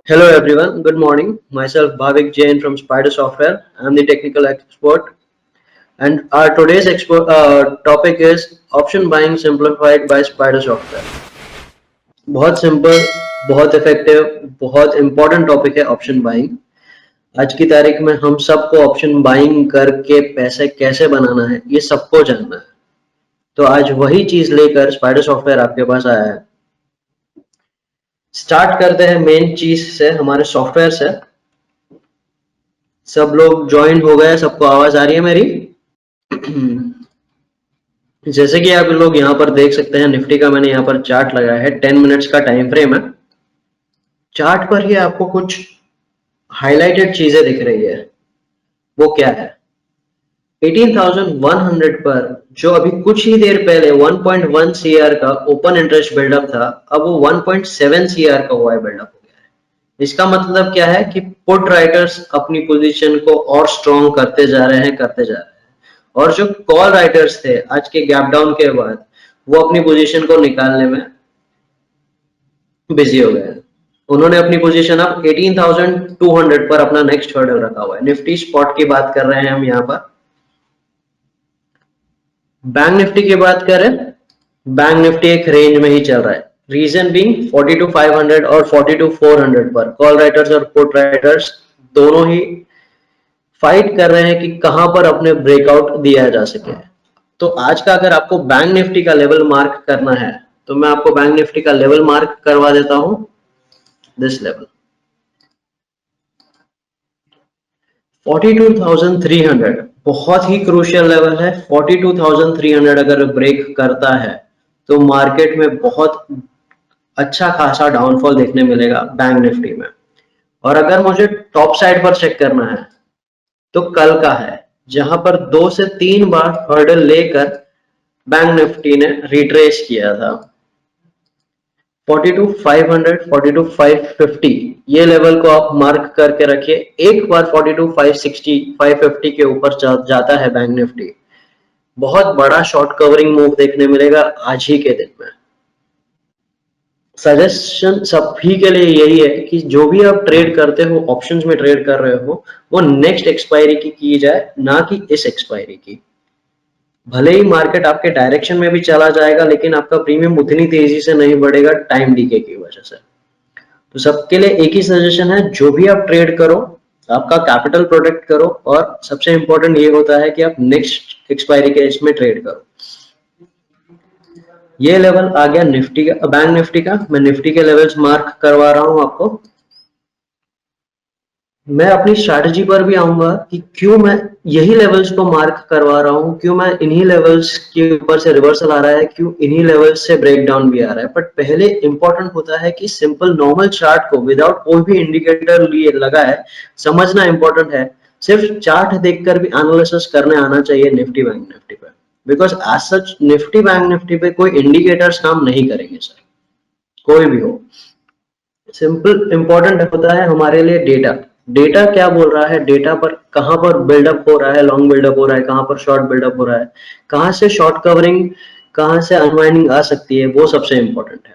Hello everyone, good morning. Myself Bhavik Jain from Spider Software. I'm the technical expert, and our today's topic is option buying simplified by Spider Software. बहुत simple, बहुत effective, बहुत important topic है option buying. आज की तारीख में हम सबको ऑप्शन बाइंग करके पैसे कैसे बनाना है ये सबको जानना है। तो आज वही चीज लेकर स्पाइडर सॉफ्टवेयर आपके पास आया है। स्टार्ट करते हैं मेन चीज से, हमारे सॉफ्टवेयर से। सब लोग ज्वाइन हो गए, सबको आवाज आ रही है मेरी? जैसे कि आप लोग यहाँ पर देख सकते हैं, निफ्टी का मैंने यहाँ पर चार्ट लगाया है, 10 मिनट्स का टाइम फ्रेम है। चार्ट पर ही आपको कुछ हाईलाइटेड चीजें दिख रही है। वो क्या है? 18,100 पर जो अभी कुछ ही देर पहले 1.1 सीआर का ओपन इंटरेस्ट बिल्डअप था, अब वो 1.7 सीआर का हुआ बिल्डअप हो गया है। इसका मतलब क्या है कि पुट राइटर्स अपनी पोजीशन को और स्ट्रॉन्ग करते जा रहे हैं, करते जा रहे हैं। और जो कॉल राइटर्स थे आज के गैप डाउन के बाद, वो अपनी पोजीशन को निकालने में बिजी हो गए हैं। उन्होंने अपनी पोजीशन अब 18,200 पर अपना नेक्स्ट हर्डल रखा हुआ है। निफ्टी स्पॉट की बात कर रहे हैं हम यहाँ पर। बैंक निफ्टी की बात करें, बैंक निफ्टी एक रेंज में ही चल रहा है। रीजन बीइंग 42,500 और 42,400 पर कॉल राइटर्स और पुट राइटर्स दोनों ही फाइट कर रहे हैं कि कहां पर अपने ब्रेकआउट दिया जा सके। तो आज का अगर आपको बैंक निफ्टी का लेवल मार्क करना है, तो मैं आपको बैंक निफ्टी का लेवल मार्क करवा देता हूं। दिस लेवल 42,300 बहुत ही क्रूशियल लेवल है। 42,300 अगर ब्रेक करता है तो मार्केट में बहुत अच्छा खासा डाउनफॉल देखने मिलेगा बैंक निफ्टी में। और अगर मुझे टॉप साइड पर चेक करना है तो कल का है, जहां पर 2 से 3 बार हर्डल लेकर बैंक निफ्टी ने रिट्रेस किया था। 42,500, 42,550 ये लेवल को आप मार्क करके रखिए। एक बार 42,560, 550 के ऊपर जाता है बैंक निफ्टी, बहुत बड़ा शॉर्ट कवरिंग मूव देखने मिलेगा आज ही के दिन में। सजेशन सभी के लिए यही है कि जो भी आप ट्रेड करते हो, ऑप्शंस में ट्रेड कर रहे हो, वो नेक्स्ट एक्सपायरी की जाए, ना कि इस एक्सपायरी की। भले ही मार्केट आपके डायरेक्शन में भी चला जाएगा, लेकिन आपका प्रीमियम उतनी तेजी से नहीं बढ़ेगा टाइम डीके की वजह से। तो सबके लिए एक ही सजेशन है, जो भी आप ट्रेड करो, आपका कैपिटल प्रोटेक्ट करो, और सबसे इंपॉर्टेंट ये होता है कि आप नेक्स्ट एक्सपायरी के इसमें ट्रेड करो। ये लेवल आ गया निफ्टी का, बैंक निफ्टी का। मैं निफ्टी के लेवल्स मार्क करवा रहा हूं आपको। मैं अपनी स्ट्रैटेजी पर भी आऊंगा कि क्यों मैं यही लेवल्स को मार्क करवा रहा हूं, क्यों मैं इन्हीं लेवल्स के ऊपर से रिवर्सल आ रहा है, क्यों इन्हीं लेवल्स से ब्रेक डाउन भी आ रहा है। बट पहले इंपॉर्टेंट होता है कि सिंपल नॉर्मल चार्ट को विदाउट कोई भी इंडिकेटर लिए लगा है समझना इंपॉर्टेंट है। सिर्फ चार्ट देखकर भी एनालिसिस करने आना चाहिए निफ्टी बैंक निफ्टी पे। Because as such Nifty bank Nifty पे कोई इंडिकेटर्स काम नहीं करेंगे सर, कोई भी हो। सिंपल इंपॉर्टेंट होता है हमारे लिए डेटा। डेटा क्या बोल रहा है, डेटा पर कहां पर बिल्डअप हो रहा है, लॉन्ग बिल्डअप हो रहा है, कहां पर शॉर्ट बिल्डअप हो रहा है, कहां से शॉर्ट कवरिंग, कहां से अनवाइंडिंग आ सकती है, वो सबसे इंपॉर्टेंट है।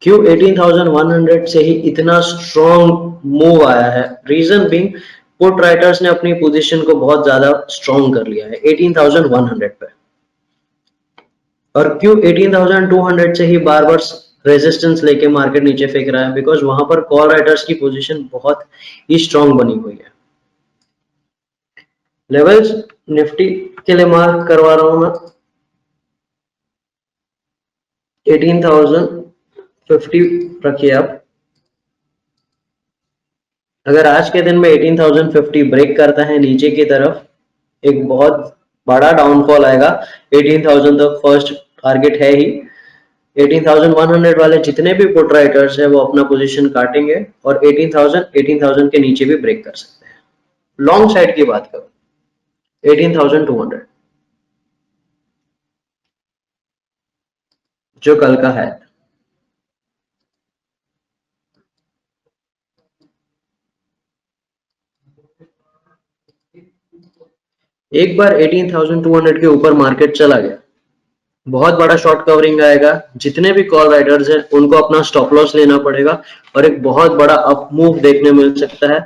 क्यों 18,100 से ही इतना स्ट्रॉन्ग मूव आया है? रीजन बीइंग पुट राइटर्स ने अपनी पोजीशन को बहुत ज्यादा स्ट्रॉन्ग कर लिया है 18,100 पे। और क्यों 18,200 से ही बार बार रेजिस्टेंस लेके मार्केट नीचे फेंक रहा है? बिकॉज वहां पर कॉल राइटर्स की पोजीशन बहुत ही स्ट्रॉन्ग बनी हुई है। लेवल्स निफ्टी के लिए मार्क करवा रहा हूं मैं 18,050 रखिए आप। अगर आज के दिन में 18,050 ब्रेक करता है नीचे की तरफ, एक बहुत बड़ा डाउनफॉल आएगा। 18,000 तो फर्स्ट टारगेट है ही। 18,100 वाले जितने भी पुट राइटर्स है वो अपना पोजीशन काटेंगे और 18,000 के नीचे भी ब्रेक कर सकते हैं। लॉन्ग साइड की बात करो 18,200 जो कल का है। एक बार 18,200 के ऊपर मार्केट चला गया, बहुत बड़ा शॉर्ट कवरिंग आएगा, जितने भी कॉल राइडर्स हैं उनको अपना स्टॉप लॉस लेना पड़ेगा और एक बहुत बड़ा अप मूव देखने मिल सकता है।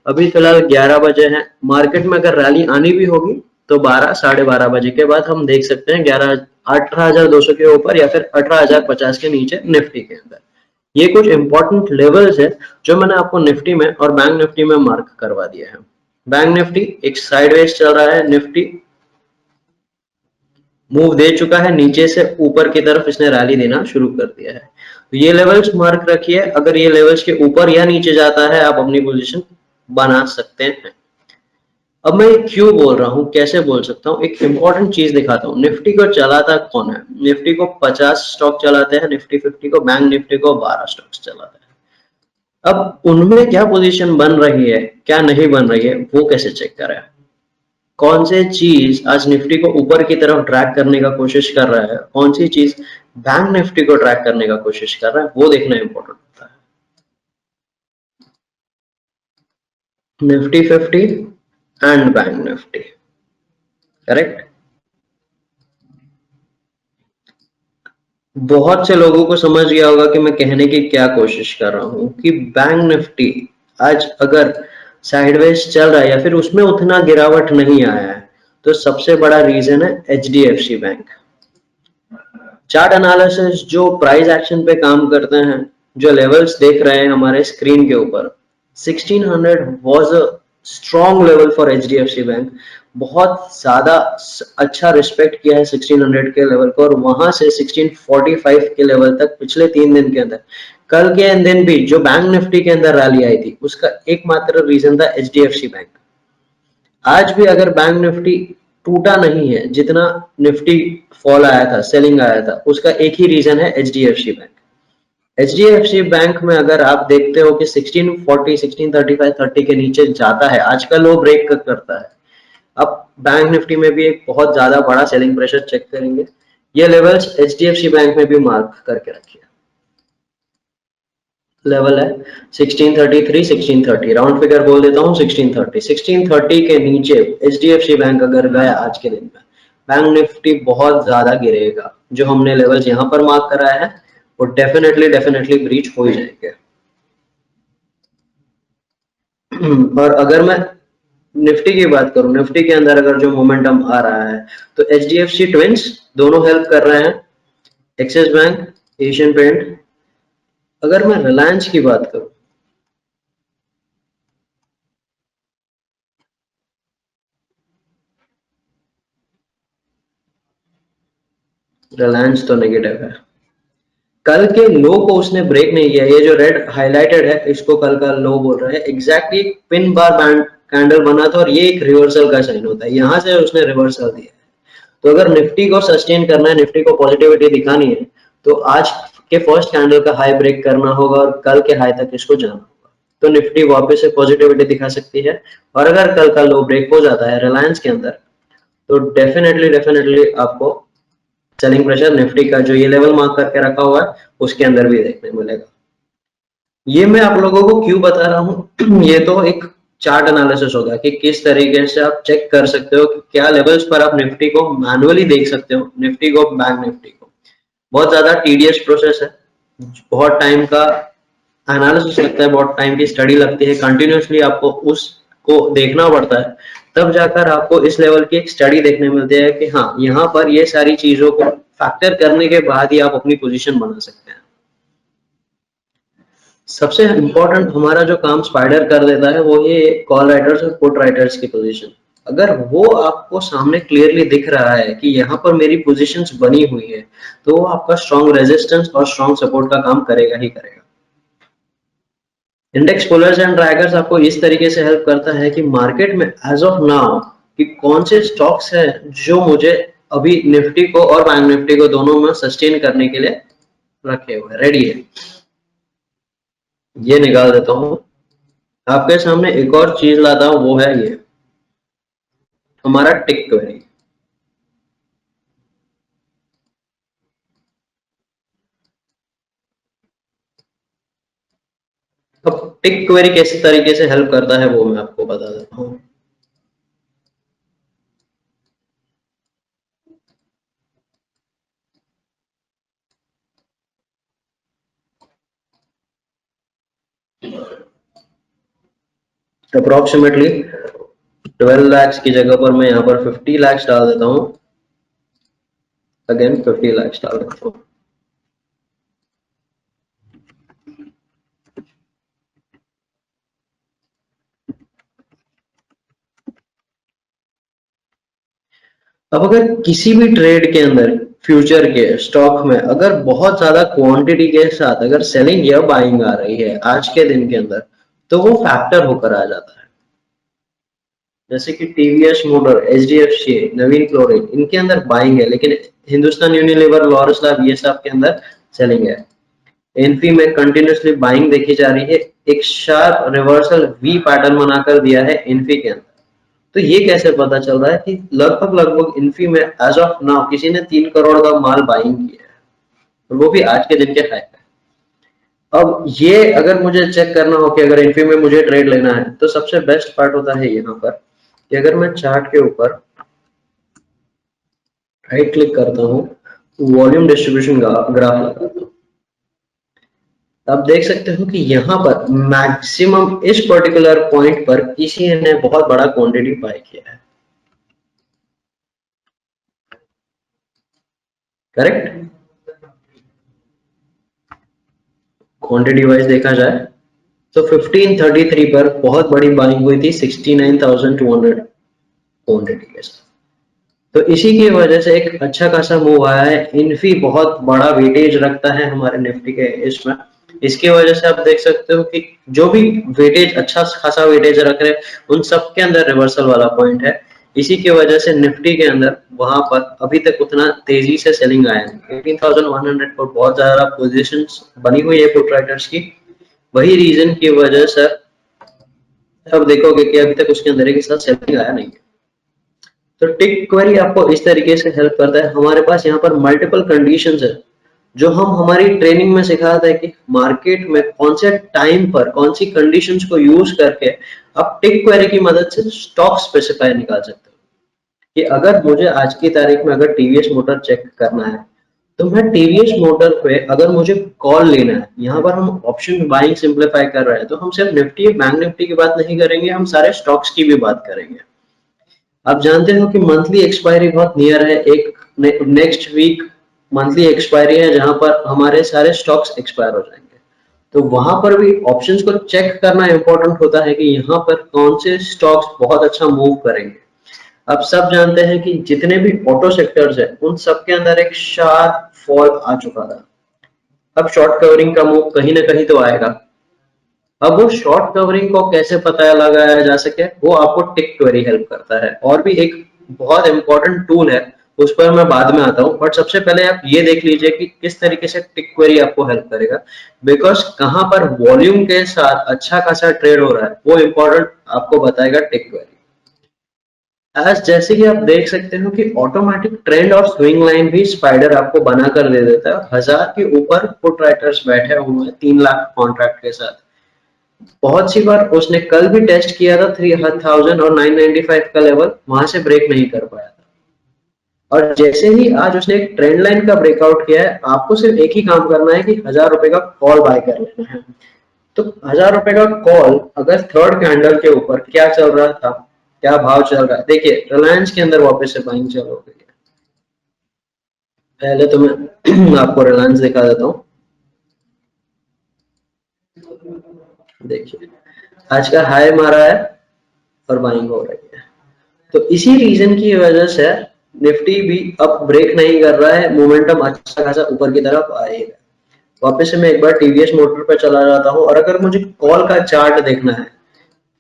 अभी फिलहाल 11 बजे हैं, मार्केट में अगर रैली आनी भी होगी तो 12 साढ़े 12 बजे के बाद हम देख सकते हैं 18,200 के ऊपर या फिर 18,050 के नीचे निफ्टी के अंदर। ये कुछ इंपॉर्टेंट लेवल्स है जो मैंने आपको निफ्टी में और बैंक निफ्टी में मार्क करवा दिया है। बैंक निफ्टी एक साइडवेज चल रहा है, निफ्टी मूव दे चुका है, नीचे से ऊपर की तरफ इसने रैली देना शुरू कर दिया है। तो ये लेवल्स मार्क रखिए, अगर ये लेवल्स के ऊपर या नीचे जाता है आप अपनी पोजीशन बना सकते हैं। अब मैं क्यों बोल रहा हूँ, कैसे बोल सकता हूँ, एक इंपॉर्टेंट चीज दिखाता हूँ। निफ्टी को चलाता कौन है? निफ्टी को 50 स्टॉक चलाते हैं, निफ्टी 50 को, बैंक निफ्टी को 12 स्टॉक्स चलाते हैं। अब उनमें क्या पोजीशन बन रही है, क्या नहीं बन रही है, वो कैसे चेक करें? कौन से चीज आज निफ्टी को ऊपर की तरफ ड्रैग करने का कोशिश कर रहा है, कौन सी चीज बैंक निफ्टी को ड्रैग करने का कोशिश कर रहा है, वो देखना इंपॉर्टेंट होता है। Nifty 50 and bank Nifty, correct. बहुत से लोगों को समझ गया होगा कि मैं कहने की क्या कोशिश कर रहा हूं कि बैंक निफ्टी आज अगर साइडवेज चल रहा है या फिर उसमें उतना गिरावट नहीं आया है, तो सबसे बड़ा रीजन है एचडीएफसी बैंक। चार्ट एनालिसिस जो प्राइस एक्शन पे काम करते हैं, जो लेवल्स देख रहे हैं हमारे स्क्रीन के ऊपर, 1600 was a strong level for HDFC bank. बहुत ज्यादा अच्छा रिस्पेक्ट किया है 1600 के लेवल को, और वहां से 1645 के लेवल तक पिछले 3 दिन के अंदर, कल के दिन भी जो बैंक निफ्टी के अंदर रैली आई थी उसका एकमात्र रीजन था एचडीएफसी बैंक। आज भी अगर बैंक निफ्टी टूटा नहीं है, जितना निफ्टी फॉल आया था, सेलिंग आया था, उसका एक ही रीजन है एचडीएफसी बैंक। एचडीएफसी बैंक में अगर आप देखते हो कि 1640 1635 30 के नीचे जाता है, आज का लो ब्रेक करता है। अब बैंक निफ्टी में भी एक बहुत ज्यादा बड़ा सेलिंग प्रेशर चेक करेंगे। ये लेवल्स एचडीएफसी बैंक में भी मार्क करके रखिए। लेवल है 1633 1630, राउंड फिगर बोल देता हूँ 1630। 1630 के नीचे एचडीएफसी बैंक अगर गया आज के दिन में, बैंक निफ्टी बहुत ज्यादा गिरेगा। जो हमने लेवल्स यहाँ पर मार्क कराया है वो डेफिनेटली डेफिनेटली ब्रीच हो ही जाएंगे। और अगर मैं निफ्टी की बात करूं, निफ्टी के अंदर अगर जो मोमेंटम आ रहा है, तो एचडीएफसी ट्विंस दोनों हेल्प कर रहे हैं, एक्सिस बैंक, एशियन पेंट। अगर मैं रिलायंस की बात करूं, रिलायंस तो नेगेटिव है। कल के लो को उसने ब्रेक नहीं किया। ये जो रेड हाईलाइटेड है इसको कल का लो बोल रहे हैं। Exactly pin bar band candle बना था और ये एक रिवर्सल का साइन होता है, यहां से उसने रिवर्सल दिया है। तो अगर निफ्टी को सस्टेन करना है, निफ्टी को पॉजिटिविटी दिखानी है, तो आज के फर्स्ट कैंडल का हाई ब्रेक करना होगा और कल के हाई तक इसको जाना होगा, तो निफ्टी वापस से पॉजिटिविटी दिखा सकती है। और अगर कल का लो ब्रेक हो जाता है रिलायंस के अंदर, तो डेफिनेटली डेफिनेटली आपको सेलिंग प्रेशर निफ्टी का जो ये लेवल मार्क करके रखा हुआ है उसके अंदर भी देखने मिलेगा। ये मैं आप लोगों को क्यों बता रहा हूँ ये तो एक चार्ट एनालिसिस होगा कि किस तरीके से आप चेक कर सकते हो कि क्या लेवल्स पर आप निफ्टी को मैनुअली देख सकते हो, निफ्टी को, बैंक निफ्टी को। बहुत ज्यादा टीडियस प्रोसेस है, बहुत टाइम का एनालिसिस लगता है, बहुत टाइम की स्टडी लगती है, कंटिन्यूसली आपको उसको देखना पड़ता है, तब जाकर आपको इस लेवल की एक स्टडी देखने मिलती है कि हाँ यहाँ पर ये सारी चीजों को फैक्टर करने के बाद ही आप अपनी पोजीशन बना सकते हैं। सबसे इम्पोर्टेंट हमारा जो काम स्पाइडर कर देता है वो ये कॉल राइटर्स और पुट राइटर्स की पोजीशन। अगर वो आपको सामने क्लियरली दिख रहा है कि यहाँ पर मेरी पोजीशंस बनी हुई है, तो वो आपका स्ट्रॉन्ग रेजिस्टेंस और स्ट्रॉन्ग सपोर्ट का काम करेगा ही करेगा। इंडेक्स पुलर्स एंड ड्रैगर्स आपको इस तरीके से हेल्प करता है कि मार्केट में एज ऑफ नाउ कि कौन से स्टॉक्स है जो मुझे अभी निफ्टी को और बैंक निफ्टी को दोनों में सस्टेन करने के लिए रखे हुए रेडी है। ये निकाल देता हूँ आपके सामने। एक और चीज लाता हूँ, वो है ये हमारा टिक क्वेरी। अब टिक क्वेरी किस तरीके से हेल्प करता है वो मैं आपको बता देता हूँ। अप्रोक्सीमेटली 12 lakhs की जगह पर मैं यहाँ पर 50 lakhs डाल देता हूँ, अगेन 50 lakhs डाल देता हूँ। अब अगर किसी भी ट्रेड के अंदर फ्यूचर के स्टॉक में अगर बहुत ज्यादा क्वांटिटी के साथ अगर सेलिंग या बाइंग आ रही है आज के दिन के अंदर, तो वो फैक्टर होकर आ जाता है। जैसे कि टीवीएस मोटर, एचडीएफसी, नवीन क्लोरिन, इनके अंदर बाइंग है, लेकिन हिंदुस्तान यूनिलीवर, लॉरस लैब, ये सब के अंदर सेलिंग है। इन्फी में कंटिन्यूसली बाइंग देखी जा रही है, एक शार्प रिवर्सल वी पैटर्न बनाकर दिया है इन्फी के अंदर। तो ये कैसे पता चल रहा है कि लगभग लगभग इन्फी में एज ऑफ नाउ किसी ने 3 करोड़ का माल बाइंग किया है, और वो भी आज के दिन के हाई पे। अब ये अगर मुझे चेक करना हो कि अगर इन्फी में मुझे ट्रेड लेना है, तो सबसे बेस्ट पार्ट होता है यहाँ पर कि अगर मैं चार्ट के ऊपर राइट क्लिक करता हूँ, वॉल्यूम डिस्ट्रीब्यूशन ग्राफ लगाता हूँ, आप देख सकते हो कि यहाँ पर मैक्सिमम इस पर्टिकुलर पॉइंट पर किसी ने बहुत बड़ा क्वांटिटी बाय किया है, करेक्ट। क्वांटिटी वाइज देखा जाए तो 1533 पर बहुत बड़ी बाइंग हुई थी 69,200 क्वांटिटी के साथ। तो इसी की वजह से एक अच्छा खासा मूव आया है। इन्फी बहुत बड़ा वेटेज रखता है हमारे निफ्टी के इसमें, इसकी वजह से आप देख सकते हो कि जो भी वेटेज अच्छा खासा वेटेज रख रहे हैं उन सब के अंदर रिवर्सल वाला पॉइंट है। इसी की वजह से निफ्टी के अंदर वहां पर अभी तक उतना तेजी से सेलिंग आया है। 18,100 पर बहुत ज्यादा पोजीशंस बनी हुई है पुट राइटर्स की, वही रीजन की वजह से अब देखोगे कि अभी तक उसके अंदर एक साथ सेलिंग आया नहीं है। तो टिक क्वेरी आपको इस तरीके से हेल्प करता है। हमारे पास यहाँ पर मल्टीपल कंडीशंस है जो हम हमारी ट्रेनिंग में सिखाते हैं कि मार्केट में कौन से टाइम पर कौन सी कंडीशंस को यूज करके आप टिक क्वेरी की मदद से स्टॉक स्पेसिफाई निकाल सकते हो। कि अगर मुझे आज की तारीख में अगर टीवीएस मोटर चेक करना है, तो मैं टीवीएस मोटर पे अगर मुझे कॉल लेना है, यहाँ पर हम ऑप्शन बाइंग सिंप्लीफाई कर रहे हैं, तो हम सिर्फ निफ्टी बैंक निफ्टी की बात नहीं करेंगे, हम सारे स्टॉक्स की भी बात करेंगे। आप जानते हो कि मंथली एक्सपायरी बहुत नियर है, एक नेक्स्ट वीक मंथली एक्सपायरी है जहां पर हमारे सारे स्टॉक्स एक्सपायर हो जाएंगे। तो वहां पर भी ऑप्शंस को चेक करना इंपॉर्टेंट होता है कि यहाँ पर कौन से स्टॉक्स बहुत अच्छा मूव करेंगे। आप सब जानते हैं कि जितने भी ऑटो सेक्टर्स है उन सब के अंदर एक शार्प फॉल आ चुका था। अब शॉर्ट कवरिंग का मूव कहीं ना कहीं तो आएगा। अब वो शॉर्ट कवरिंग को कैसे पता लगाया जा सके, वो आपको टिक क्वेरी हेल्प करता है। और भी एक बहुत इंपॉर्टेंट टूल है, उस पर मैं बाद में आता हूँ, बट सबसे पहले आप ये देख लीजिए कि किस तरीके से टिक क्वेरी आपको हेल्प करेगा। बिकॉज कहाँ पर वॉल्यूम के साथ अच्छा खासा ट्रेड हो रहा है वो इंपॉर्टेंट आपको बताएगा टिक क्वेरी। आज जैसे कि आप देख सकते हो कि ऑटोमेटिक ट्रेंड और स्विंग लाइन भी स्पाइडर आपको बना कर दे देता है। 1000 के ऊपर पुट राइटर्स बैठे हुए हैं 3 लाख कॉन्ट्रैक्ट के साथ। बहुत सी बार उसने कल भी टेस्ट किया था 3000 और 995 का लेवल, वहां से ब्रेक नहीं कर पाया था। और जैसे ही आज उसने एक ट्रेंड लाइन का ब्रेकआउट किया है, आपको सिर्फ एक ही काम करना है कि 1000 रुपए का कॉल बाय कर लेना है। तो 1000 रुपए का कॉल अगर थर्ड कैंडल के ऊपर क्या चल रहा था, क्या भाव चल रहा है, देखिए रिलायंस के अंदर वापस से बाइंग चल हो गई है। पहले तो मैं आपको रिलायंस दिखा देता हूँ। देखिए आज का हाई मारा है और बाइंग हो रही है। तो इसी रीजन की वजह से निफ्टी भी अब ब्रेक नहीं कर रहा है, मोमेंटम अच्छा खासा ऊपर की तरफ आएगा। वापस से मैं एक बार टीवीएस मोटर पर चला जाता हूँ, और अगर मुझे कॉल का चार्ट देखना है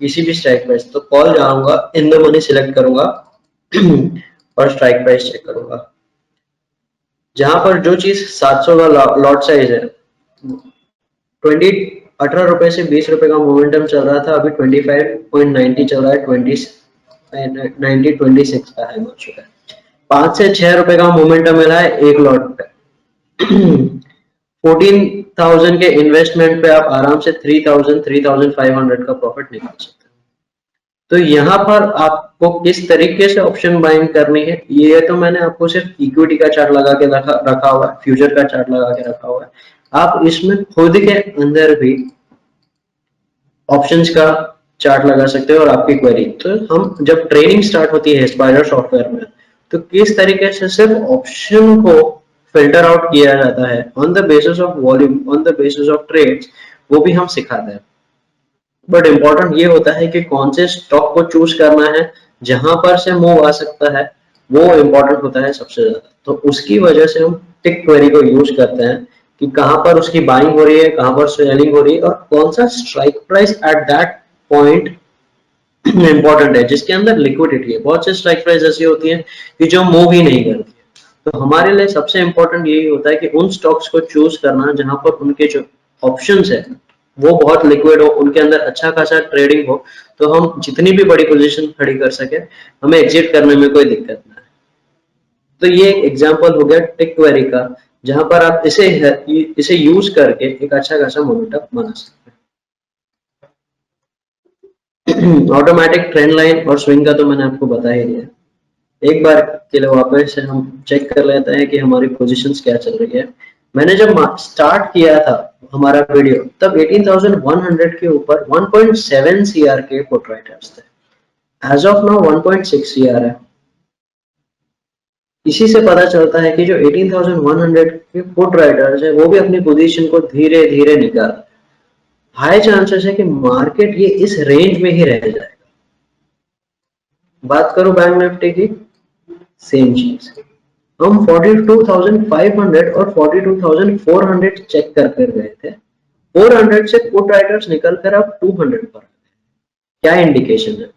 किसी भी स्ट्राइक प्राइस, तो कॉल जाऊंगा, इन द मनी सिलेक्ट करूंगा और स्ट्राइक प्राइस चेक करूंगा। जहां पर जो चीज 700 का लॉट साइज है, 18 रुपए से 20 रुपए का मोमेंटम चल रहा था, अभी 25.90 चल रहा है, 26 का है हो चुका है। 5 से 6 रुपए का मोमेंटम मिला है एक लॉट पे। 14,000 के इन्वेस्टमेंट पे आप आराम से 3,500 का प्रॉफिट निकाल सकते हैं। तो यहाँ पर आपको किस तरीके से ऑप्शन बाइंग करनी है, ये तो मैंने आपको सिर्फ इक्विटी का चार्ट लगा के रखा हुआ है, फ्यूचर का चार्ट लगा के रखा हुआ है। आप इसमें खुद के अंदर भी ऑप्शंस का चार्ट लगा सकते हो और आपकी क्वेरी। तो हम जब ट्रेनिंग स्टार्ट होती है स्पाइडर सॉफ्टवेयर में, तो किस तरीके से सिर्फ ऑप्शन को फिल्टर आउट किया जाता है on the basis of volume, on the basis of trades, वो भी हम सिखाते हैं। बट इम्पोर्टेंट ये होता है कि कौन से स्टॉक को चूज करना है, जहां पर से मूव आ सकता है, वो इम्पोर्टेंट होता है सबसे ज्यादा। तो उसकी वजह से हम टिक क्वेरी को यूज करते हैं कि कहां पर उसकी बाइंग हो रही है, कहां पर सेलिंग हो रही है, और कौन सा strike price at that point important है, जिसके अंदर लिक्विडिटी है। बहुत से स्ट्राइक प्राइस ऐसी होती है कि जो मूव ही नहीं करती है। तो हमारे लिए सबसे इंपॉर्टेंट यही होता है कि उन स्टॉक्स को चूज करना जहां पर उनके जो ऑप्शंस है वो बहुत लिक्विड हो, उनके अंदर अच्छा खासा ट्रेडिंग हो, तो हम जितनी भी बड़ी पोजीशन खड़ी कर सके, हमें एग्जिट करने में कोई दिक्कत ना है। तो ये एक एग्जांपल हो गया टिक क्वेरी का, जहां पर आप इसे यूज करके एक अच्छा खासा मोमेंटम बना सकते हैं। ऑटोमेटिक ट्रेंड लाइन और स्विंग का तो मैंने आपको बता ही दिया। एक बार के लिए वापस से हम चेक कर लेते हैं कि हमारी पोजीशंस क्या चल रही है। मैंने जब स्टार्ट किया था हमारा वीडियो, तब 18,100 के ऊपर 1.7 सीआर के पुट राइटर्स थे। एज ऑफ नाउ 1.6 सीआर है। इसी से पता चलता है कि जो 18,100 के पुट राइटर्स है वो भी अपनी पोजीशन को धीरे धीरे निकाल, हाई चांसेस है कि मार्केट ये इस रेंज में ही रह जाएगा। बात करो बैंक निफ्टी की, सेम चीज। हम 42,500 और 42,400 चेक कर कर गए थे। 400 से पुट राइटर्स निकल कर अब 200 पर। क्या इंडिकेशन है?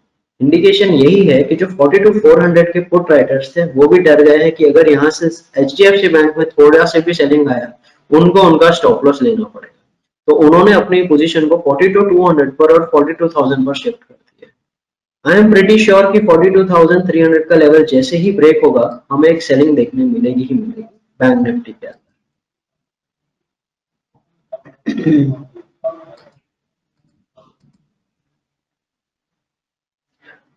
इंडिकेशन यही है कि जो 42,400 के पुट राइटर्स थे वो भी डर गए हैं कि अगर यहाँ से एचडीएफसी बैंक में थोड़ा से भी सेलिंग आया, उनको उनका स्टॉप लॉस लेना पड़ेगा। तो उन्होंने अपनी पोजीशन को 42,200 पर और 42,000 पर शिफ्ट कर दिया। आई एम प्रिटी श्योर कि 42,300 का लेवल जैसे ही ब्रेक होगा, हमें एक सेलिंग देखने मिलेगी ही मिलेगी बैंक निफ्टी के अंदर।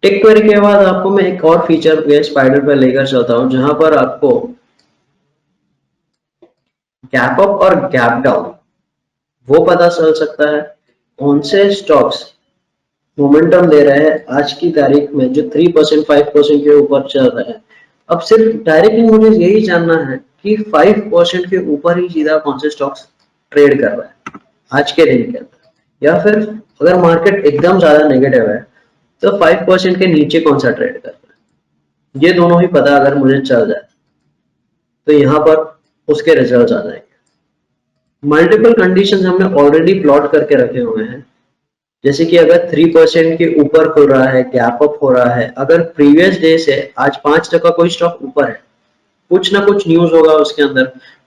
टिक क्वेरी के बाद आपको मैं एक और फीचर पे स्पाइडर पे लेकर चलता हूं, जहां पर आपको गैप अप और गैप डाउन वो पता चल सकता है। कौन से स्टॉक्स मोमेंटम दे रहे हैं आज की तारीख में, जो 3% 5% के ऊपर चल रहा है। अब सिर्फ डायरेक्टली मुझे यही जानना है कि 5% के ऊपर ही सीधा कौन से स्टॉक्स ट्रेड कर रहा है आज के दिन के अंदर, या फिर अगर मार्केट एकदम ज्यादा नेगेटिव है तो 5% के नीचे कौन सा ट्रेड कर रहा है। ये दोनों ही पता अगर मुझे चल जाए तो यहाँ पर उसके रिजल्ट आ जाएंगे। मल्टीपल कंडीशंस हमने ऑलरेडी प्लॉट करके रखे हुए हैं। जैसे कि अगर 3% के ऊपर खुल रहा है, गैप अप हो रहा है, अगर प्रीवियस डे से आज 5% कोई स्टॉक ऊपर है, कुछ ना कुछ न्यूज होगा उसके अंदर,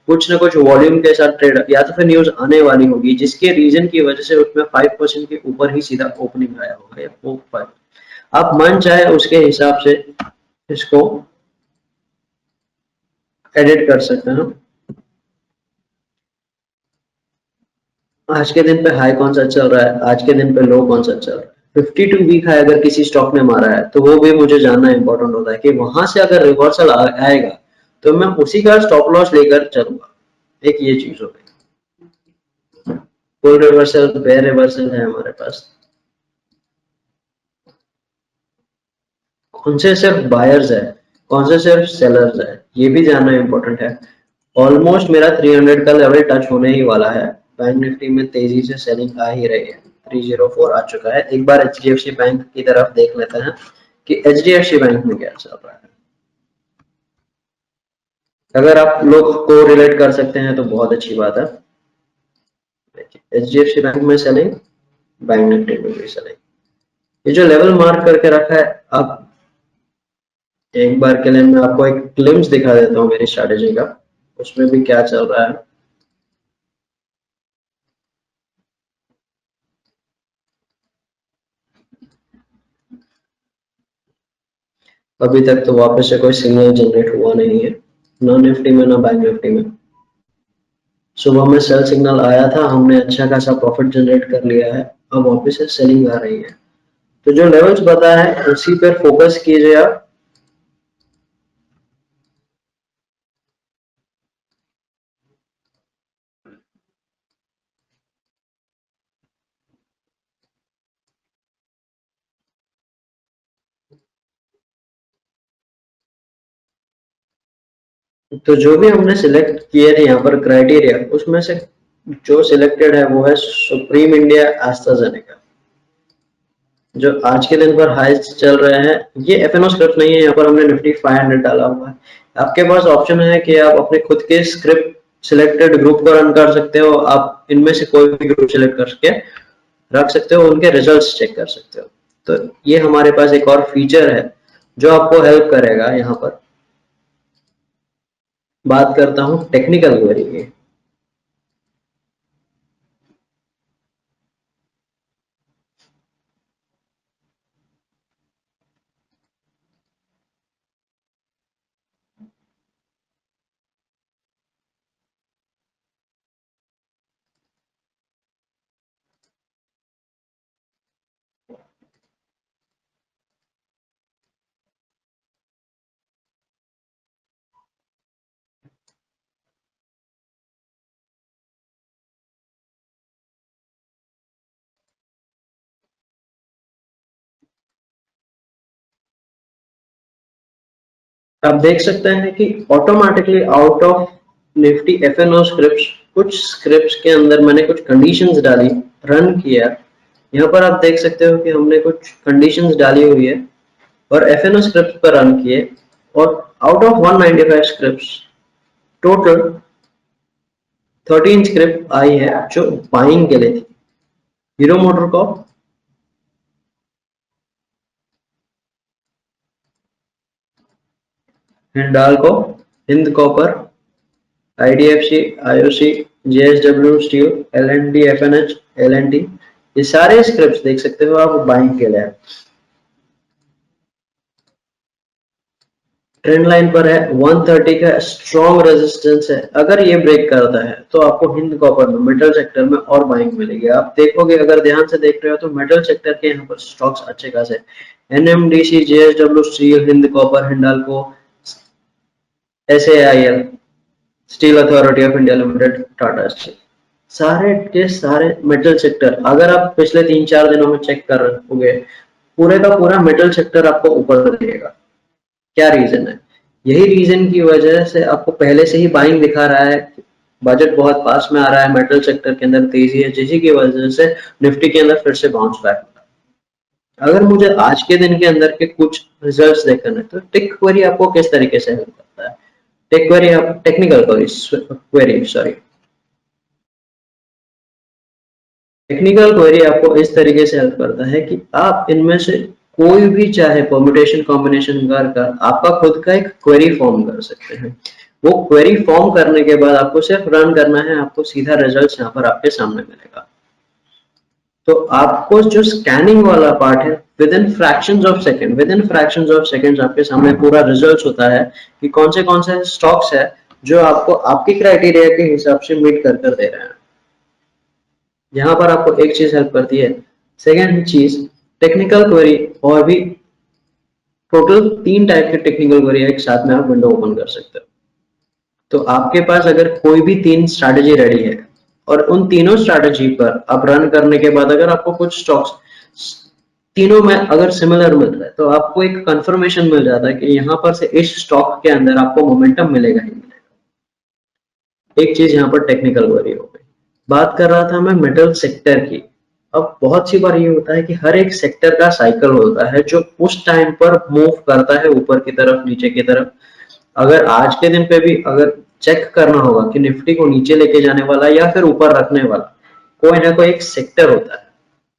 कुछ ना कुछ वॉल्यूम के साथ ट्रेड, या तो फिर न्यूज आने वाली होगी जिसके रीजन की वजह से उसमें 5% के ऊपर ही सीधा ओपनिंग आया होगा या 4-5। आप मन चाहे उसके हिसाब से इसको एडिट कर सकते हैं। आज के दिन पे हाई कौन सा चल रहा है, आज के दिन पे लो कौन सा चल रहा है, 52 वीक हाई अगर किसी स्टॉक ने मारा है तो वो भी मुझे जानना इंपॉर्टेंट होता है कि वहां से अगर रिवर्सल आएगा तो मैं उसी का स्टॉप लॉस लेकर चलूंगा। एक ये चीज हो गई। फुल रिवर्सल, बेयर रिवर्सल है हमारे पास। कौन से सिर्फ बायर्स है, कौन से सिर्फ सेलर्स है, ये भी जानना इंपॉर्टेंट है। ऑलमोस्ट मेरा 300 का लेवल टच होने ही वाला है। बैंक निफ्टी में तेजी से सेलिंग आ ही रही है, 304 आ चुका है। एक बार एचडीएफसी बैंक की तरफ देख लेते हैं कि एचडीएफसी बैंक में क्या चल रहा है। अगर आप लोग को रिलेट कर सकते हैं तो बहुत अच्छी बात है। एचडीएफसी बैंक में सेलिंग, बैंक निफ्टी में भी सेलिंग। ये जो लेवल मार्क करके रखा है, आप एक बार के लिए मैं आपको एक ग्लिम्स दिखा देता हूँ मेरी स्ट्रैटेजी का, उसमें भी क्या चल रहा है। अभी तक तो वापस से कोई सिग्नल जनरेट हुआ नहीं है, ना निफ्टी में ना बैंक निफ्टी में। सुबह में सेल सिग्नल आया था, हमने अच्छा खासा प्रॉफिट जनरेट कर लिया है। अब वापस से सेलिंग आ रही है। तो जो लेवल्स बताया है उसी पर फोकस कीजिए आप। तो जो भी हमने सिलेक्ट किए थे यहाँ पर क्राइटेरिया, उसमें से जो सिलेक्टेड है वो है सुप्रीम इंडिया एस्ट्राजेनेका, जो आज के दिन पर हाईएस्ट चल रहे हैं। ये एफएनओ स्क्रिप्ट नहीं है, यहाँ पर हमने निफ्टी 500 डाला हुआ है। आपके पास ऑप्शन है कि आप अपने खुद के स्क्रिप्ट सिलेक्टेड ग्रुप को रन कर सकते हो, आप इनमें से कोई भी ग्रुप सिलेक्ट करके रख सकते हो, उनके रिजल्ट्स चेक कर सकते हो। तो ये हमारे पास एक और फीचर है जो आपको हेल्प करेगा। यहाँ पर बात करता हूँ टेक्निकल क्वेरी की। आप देख सकते हैं कि automatically out of Nifty FNO scripts, कुछ स्क्रिप्ट्स के अंदर मैंने कुछ कंडीशंस डाली, रन किया। यहाँ पर आप देख सकते हो कि हमने कुछ कंडीशंस डाली हुई है और एफएनओ स्क्रिप्ट पर रन किए, और out of 195 scripts total 13 script आई है जो बाइंग के लिए थी। Hero MotoCorp, Hindalco, Hind Copper, IDFC, IOC, JSW Steel, LNT, FNH, LNT, ये सारे स्क्रिप्ट्स देख सकते हो आप बाइंग के लिए। ट्रेंड लाइन पर है, 130 का स्ट्रॉन्ग रेजिस्टेंस है। अगर ये ब्रेक करता है तो आपको हिंद कॉपर में, मेटल सेक्टर में और बाइंग मिलेगी। आप देखोगे, अगर ध्यान से देख रहे हो तो मेटल सेक्टर के यहाँ पर स्टॉक्स अच्छे खासे, NMDC, JSW Steel, Hind Copper, Hindalco, SAIL, Steel Authority of India Limited, Tata Steel, सारे के सारे मेटल सेक्टर। अगर आप पिछले 3-4 दिनों में चेक कर रहोगे, पूरे का पूरा मेटल सेक्टर आपको ऊपर दिखेगा। क्या रीजन है? यही रीजन की वजह से आपको पहले से ही बाइंग दिखा रहा है, बजट बहुत पास में आ रहा है, मेटल सेक्टर के अंदर तेजी है, जिसी की वजह से निफ्टी के अंदर फिर से बाउंस बैक। अगर मुझे आज के दिन के अंदर के कुछ रिजल्ट्स देखना है तो टिक क्वेरी आपको किस तरीके से हेल्प करता है? टिक क्वेरी, आप technical query sorry, technical query आपको इस तरीके से हेल्प करता है कि आप इनमें से कोई भी चाहे परम्यूटेशन कॉम्बिनेशन कर आपका खुद का एक क्वेरी फॉर्म कर सकते हैं। वो क्वेरी फॉर्म करने के बाद आपको सिर्फ रन करना है, आपको सीधा रिजल्ट यहाँ पर आपके सामने मिलेगा। तो आपको जो स्कैनिंग वाला पार्ट है, with in fractions of second, with in fractions of seconds आपके सामने पूरा रिजल्ट होता है कि कौन से स्टॉक्स है जो आपको आपकी क्राइटेरिया के हिसाब से मीट कर दे रहे हैं। यहाँ पर आपको एक चीज हेल्प करती है। सेकेंड चीज, टेक्निकल क्वेरी, और भी टोटल 3 टाइप के टेक्निकल क्वेरी एक साथ में आप विंडो ओपन कर सकते हो। तो आपके पास अगर कोई भी 3 स्ट्रैटेजी रेडी है और उन तीनों स्ट्रैटेजी पर आप रन करने के बाद अगर आपको कुछ स्टॉक्स तीनों में अगर सिमिलर मिल रहा है तो आपको एक कंफर्मेशन मिल जाता है कि यहाँ पर से इस स्टॉक के अंदर आपको मोमेंटम मिलेगा ही मिलेगा। एक चीज यहाँ पर टेक्निकल क्वेरी हो गई। बात कर रहा था मैं मेटल सेक्टर की। अब बहुत सी बार ये होता है कि हर एक सेक्टर का साइकिल होता है जो उस टाइम पर मूव करता है ऊपर की तरफ, नीचे की तरफ। अगर आज के दिन पे भी अगर चेक करना होगा कि निफ्टी को नीचे लेके जाने वाला या फिर ऊपर रखने वाला, कोई ना कोई एक सेक्टर होता है।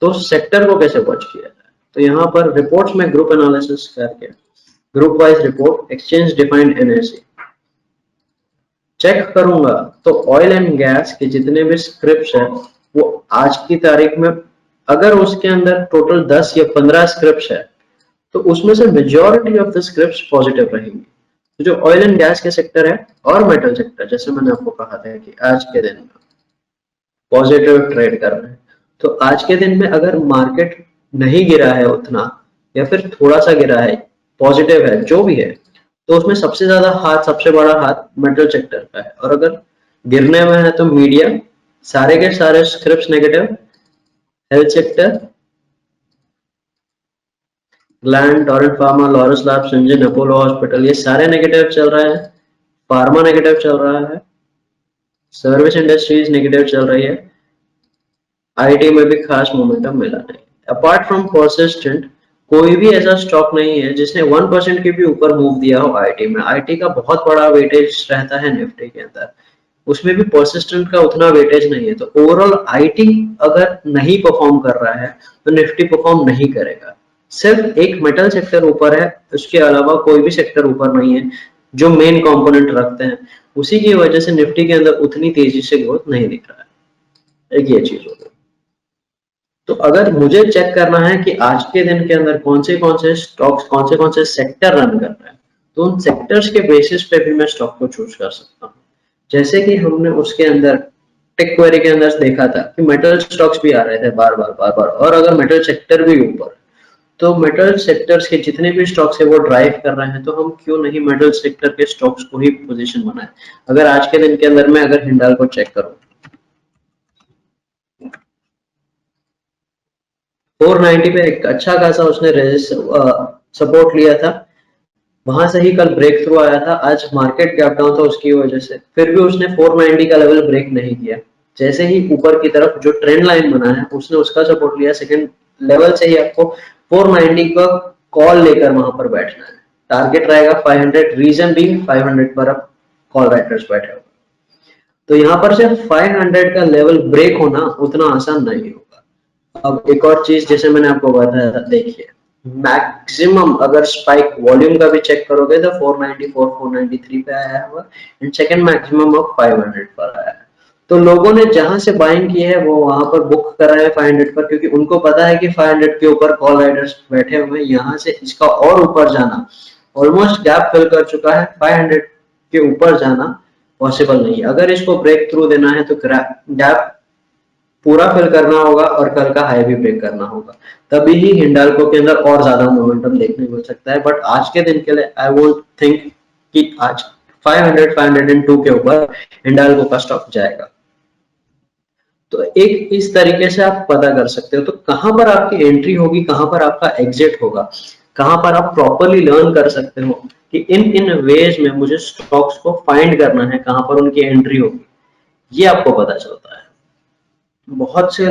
तो सेक्टर को कैसे वॉच किया जाए? तो यहाँ पर रिपोर्ट्स में ग्रुप एनालिसिस करके, group wise report, exchange defined NAC check करूंगा तो ऑयल एंड गैस के जितने भी स्क्रिप्ट्स है वो आज की तारीख में, अगर उसके अंदर टोटल 10 या 15 स्क्रिप्ट्स है तो उसमें से majority of the scripts positive रहेंगी। तो जो ऑयल एंड गैस के सेक्टर है और मेटल सेक्टर, जैसे मैंने आपको कहा था कि आज के दिन में पॉजिटिव ट्रेड कर रहे हैं, तो आज के दिन में अगर मार्केट नहीं गिरा है उतना या फिर थोड़ा सा गिरा है, पॉजिटिव है, जो भी है, तो उसमें सबसे ज्यादा हाथ, सबसे बड़ा हाथ मेटल सेक्टर का है। और अगर गिरने में है तो मीडिया, सारे के सारे scripts negative, health sector, Gland, Torrent Pharma, Laurus Lab, Syngene, Apollo Hospital, ये सारे नेगेटिव चल रहे हैं। फार्मा नेगेटिव चल रहा है, सर्विस इंडस्ट्रीज नेगेटिव चल रही है, आईटी में भी खास मोमेंटम मिला नहीं। अपार्ट फ्रॉम परसिस्टेंट कोई भी ऐसा स्टॉक नहीं है जिसने 1% के भी ऊपर मूव दिया हो आईटी में। आईटी का बहुत बड़ा वेटेज रहता है निफ्टी के अंदर, उसमें भी परसिस्टेंट का उतना वेटेज नहीं है। तो ओवरऑल आईटी अगर नहीं परफॉर्म कर रहा है तो निफ्टी परफॉर्म नहीं करेगा। सिर्फ एक मेटल सेक्टर ऊपर है, उसके अलावा कोई भी सेक्टर ऊपर नहीं है जो मेन कंपोनेंट रखते हैं। उसी की वजह से निफ्टी के अंदर उतनी तेजी से ग्रोथ नहीं दिख रहा है। एक ये चीज हो गई। तो अगर मुझे चेक करना है कि आज के दिन के अंदर कौन से स्टॉक्स, कौन से सेक्टर रन कर रहे हैं, तो उन सेक्टर्स के बेसिस पे भी मैं स्टॉक को चूज कर सकता हूँ। जैसे कि हमने उसके अंदर टेक क्वेरी के अंदर देखा था कि मेटल स्टॉक्स भी आ रहे थे बार बार, और अगर मेटल सेक्टर भी ऊपर, तो मेटल सेक्टर्स के जितने भी स्टॉक्स है वो ड्राइव कर रहे हैं, तो हम क्यों नहीं मेटल सेक्टर के स्टॉक्स को ही पोजीशन बनाए। अगर आज के दिन के अंदर मैं अगर हिंडाल को चेक करूं, 490 पे एक अच्छा खासा उसने सपोर्ट लिया था, वहां से ही कल ब्रेक थ्रू आया था। आज मार्केट गैप डाउन था उसकी वजह से, फिर भी उसने 490 का लेवल ब्रेक नहीं किया। जैसे ही ऊपर की तरफ जो ट्रेंड लाइन बना है उसने उसका सपोर्ट लिया, सेकंड लेवल से ही आपको 490 का कॉल लेकर वहां पर बैठना है। टारगेट रहेगा 500, रीजन भी 500 पर अब कॉल राइटर्स बैठे हो, तो यहाँ पर से 500 का लेवल ब्रेक होना उतना आसान नहीं होगा। अब एक और चीज जैसे मैंने आपको बताया, देखिए मैक्सिमम अगर स्पाइक वॉल्यूम का भी चेक करोगे तो 494 493 पे आया हुआ, एंड सेकंड मैक्सिमम ऑफ 500 पर आया है। तो लोगों ने जहां से बाइंग की है वो वहां पर बुक कर रहे हैं 500 पर, क्योंकि उनको पता है कि 500 के ऊपर कॉल राइडर्स बैठे हुए हैं। यहाँ से इसका और ऊपर जाना, ऑलमोस्ट गैप फिल कर चुका है, 500 के ऊपर जाना पॉसिबल नहीं है। अगर इसको ब्रेक थ्रू देना है तो गैप पूरा फिल करना होगा और कल का हाई भी ब्रेक करना होगा, तभी ही हिंडाल्को के अंदर और ज्यादा मोमेंटम देखने को मिल सकता है। बट आज के दिन के लिए आई वोंट थिंक कि आज 500 502 के ऊपर हिंडाल्को का स्टॉक जाएगा। तो एक इस तरीके से आप पता कर सकते हो तो कहां पर आपकी एंट्री होगी, कहां पर आपका एग्जिट होगा, कहां पर आप प्रॉपरली लर्न कर सकते हो कि इन इन वेज में मुझे स्टॉक्स को फाइंड करना है, कहां पर उनकी एंट्री होगी, ये आपको पता चलता है। बहुत से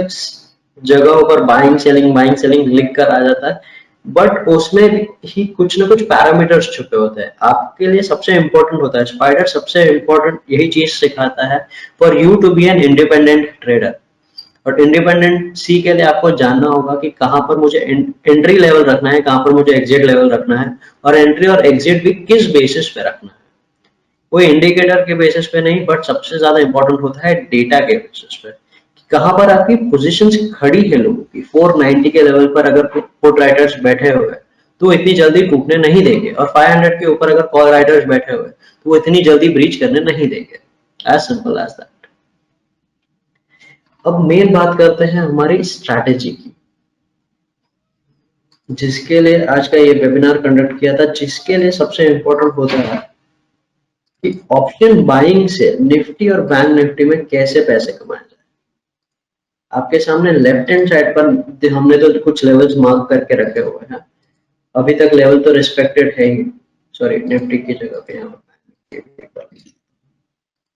जगहों पर बाइंग सेलिंग लिख कर आ जाता है, बट उसमें ही कुछ ना कुछ पैरामीटर्स छुपे होते हैं। आपके लिए सबसे इंपॉर्टेंट होता है, स्पाइडर सबसे इंपॉर्टेंट यही चीज सिखाता है, for you to be an independent trader. और इंडिपेंडेंट सी के लिए आपको जानना होगा कि कहां पर मुझे एंट्री लेवल रखना है, कहां पर मुझे एग्जिट लेवल रखना है, और एंट्री और एग्जिट भी किस बेसिस पे रखना है। कोई इंडिकेटर के बेसिस पे नहीं, बट सबसे ज्यादा इंपॉर्टेंट होता है डेटा के बेसिस पे, कहां पर आपकी पोजीशंस खड़ी है लोगों की। 490 के लेवल पर अगर पुट राइटर्स बैठे हुए तो वो इतनी जल्दी टूटने नहीं देंगे, और 500 के ऊपर अगर कॉल राइटर्स बैठे हुए तो वो इतनी जल्दी ब्रीच करने नहीं देंगे। As simple as that. अब मेन बात करते हैं हमारी स्ट्रैटेजी की, जिसके लिए आज का ये वेबिनार कंडक्ट किया था, जिसके लिए सबसे इंपॉर्टेंट होता है कि ऑप्शन बाइंग से निफ्टी और बैंक निफ्टी में कैसे पैसे कमाए जाए। आपके सामने लेफ्ट हैंड साइड पर हमने तो कुछ लेवल्स मार्क करके रखे हुए हैं, अभी तक लेवल तो रिस्पेक्टेड है ही। सॉरी, निफ्टी की जगह पे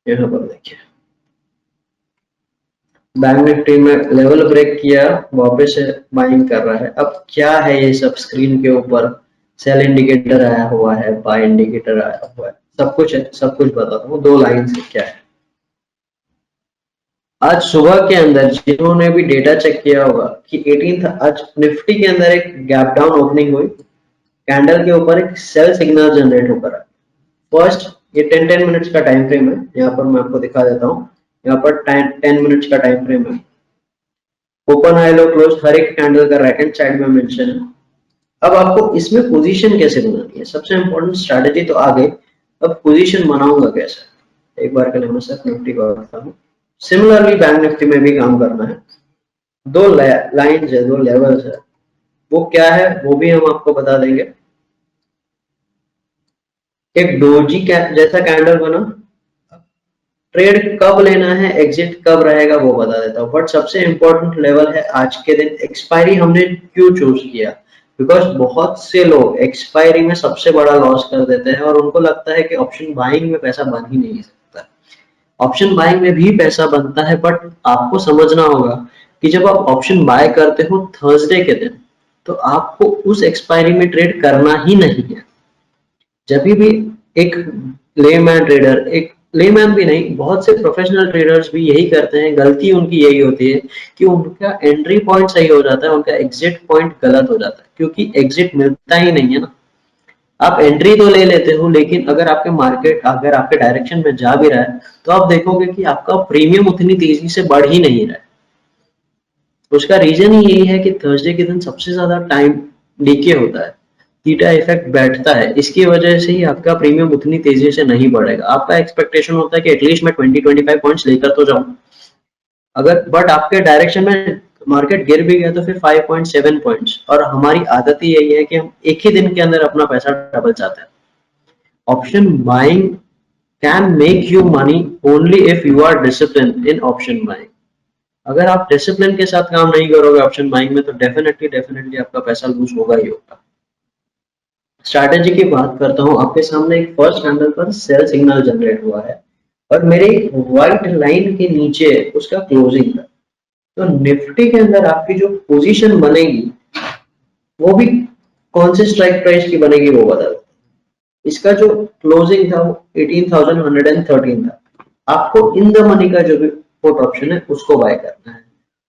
यहाँ पर देखिए, बैंक निफ्टी में लेवल ब्रेक किया, वापस से बाइंग कर रहा है। अब क्या है ये सब स्क्रीन के ऊपर, सेल इंडिकेटर आया हुआ है, बाय इंडिकेटर आया हुआ है, सब कुछ है, सब कुछ बताता हूँ। दो लाइन से क्या है, आज सुबह के अंदर जिन्होंने भी डेटा चेक किया होगा कि 18th, आज निफ्टी के अंदर एक गैप डाउन ओपनिंग हुई, कैंडल के ऊपर एक सेल सिग्नल जनरेट होकर आया। फर्स्ट ये 10 मिनट्स का टाइम फ्रेम है, यहाँ पर मैं आपको दिखा देता हूँ। यहाँ पर 10 मिनट्स का टाइम फ्रेम है, open high low close her एक कैंडल का राइट हैंड साइड में मेंशन है। अब आपको इसमें पोजीशन कैसे बनानी है, सबसे इंपॉर्टेंट स्ट्रैटेजी तो आ गई, अब पोजीशन बनाऊंगा कैसे। एक बार के लिए मैं सिर्फ निफ्टी को रखता हूँ, सिमिलरली बैंक निफ्टी में भी काम करना है। दो लाइंस है, दो लेवल्स है, वो क्या है वो भी हम आपको बता देंगे। एक डोजी जैसा कैंडल बना, ट्रेड कब लेना है, एग्जिट कब रहेगा वो बता देता हूँ। बट सबसे इंपॉर्टेंट लेवल है आज के दिन एक्सपायरी हमने क्यों चूज किया, बिकॉज बहुत से लोग एक्सपायरी में सबसे बड़ा लॉस कर देते हैं और उनको लगता है कि ऑप्शन बाइंग में पैसा बन ही नहीं सकता। ऑप्शन बाइंग में भी पैसा बनता है, बट आपको समझना होगा कि जब आप ऑप्शन बाय करते हो थर्सडे के दिन, तो आपको उस एक्सपायरी में ट्रेड करना ही नहीं है। जब भी एक लेमैन ट्रेडर, एक लेमैन भी नहीं, बहुत से प्रोफेशनल ट्रेडर्स भी यही करते हैं, गलती उनकी यही होती है कि उनका एंट्री पॉइंट सही हो जाता है, उनका एग्जिट पॉइंट गलत हो जाता है, क्योंकि एग्जिट मिलता ही नहीं है ना। आप एंट्री तो ले लेते हो, लेकिन अगर आपके मार्केट अगर आपके डायरेक्शन में जा भी रहा है, तो आप देखोगे कि आपका प्रीमियम उतनी तेजी से बढ़ ही नहीं रहा है। उसका रीजन ही यही है कि थर्सडे के दिन सबसे ज्यादा टाइम डीके होता है, थीटा इफेक्ट बैठता है, इसकी वजह से ही आपका प्रीमियम उतनी तेजी से नहीं बढ़ेगा। आपका एक्सपेक्टेशन होता है कि एटलीस्ट मैं 20-25 पॉइंट्स लेकर तो जाऊं, अगर बट आपके डायरेक्शन में मार्केट गिर भी गया तो फिर 5.7 पॉइंट्स, और हमारी आदत ही यही है कि हम एक ही दिन के अंदर अपना पैसा डबल चाहते हैं। Option buying can make you money only if you are discipline in option buying. अगर आप डिसिप्लिन के साथ काम नहीं करोगे ऑप्शन बाइंग में, तो डेफिनेटली डेफिनेटली आपका पैसा लूज होगा ही होगा। स्ट्रैटेजी की बात करता हूँ, आपके सामने एक फर्स्ट कैंडल पर सेल सिग्नल जनरेट हुआ है और मेरे व्हाइट लाइन के नीचे उसका क्लोजिंग है। तो निफ्टी के अंदर आपकी जो पोजीशन बनेगी वो भी कौन से स्ट्राइक प्राइस की बनेगी वो बता दो। इसका जो क्लोजिंग था वो 18,113 था। आपको इन द मनी का जो भी पुट ऑप्शन है उसको बाय करना है।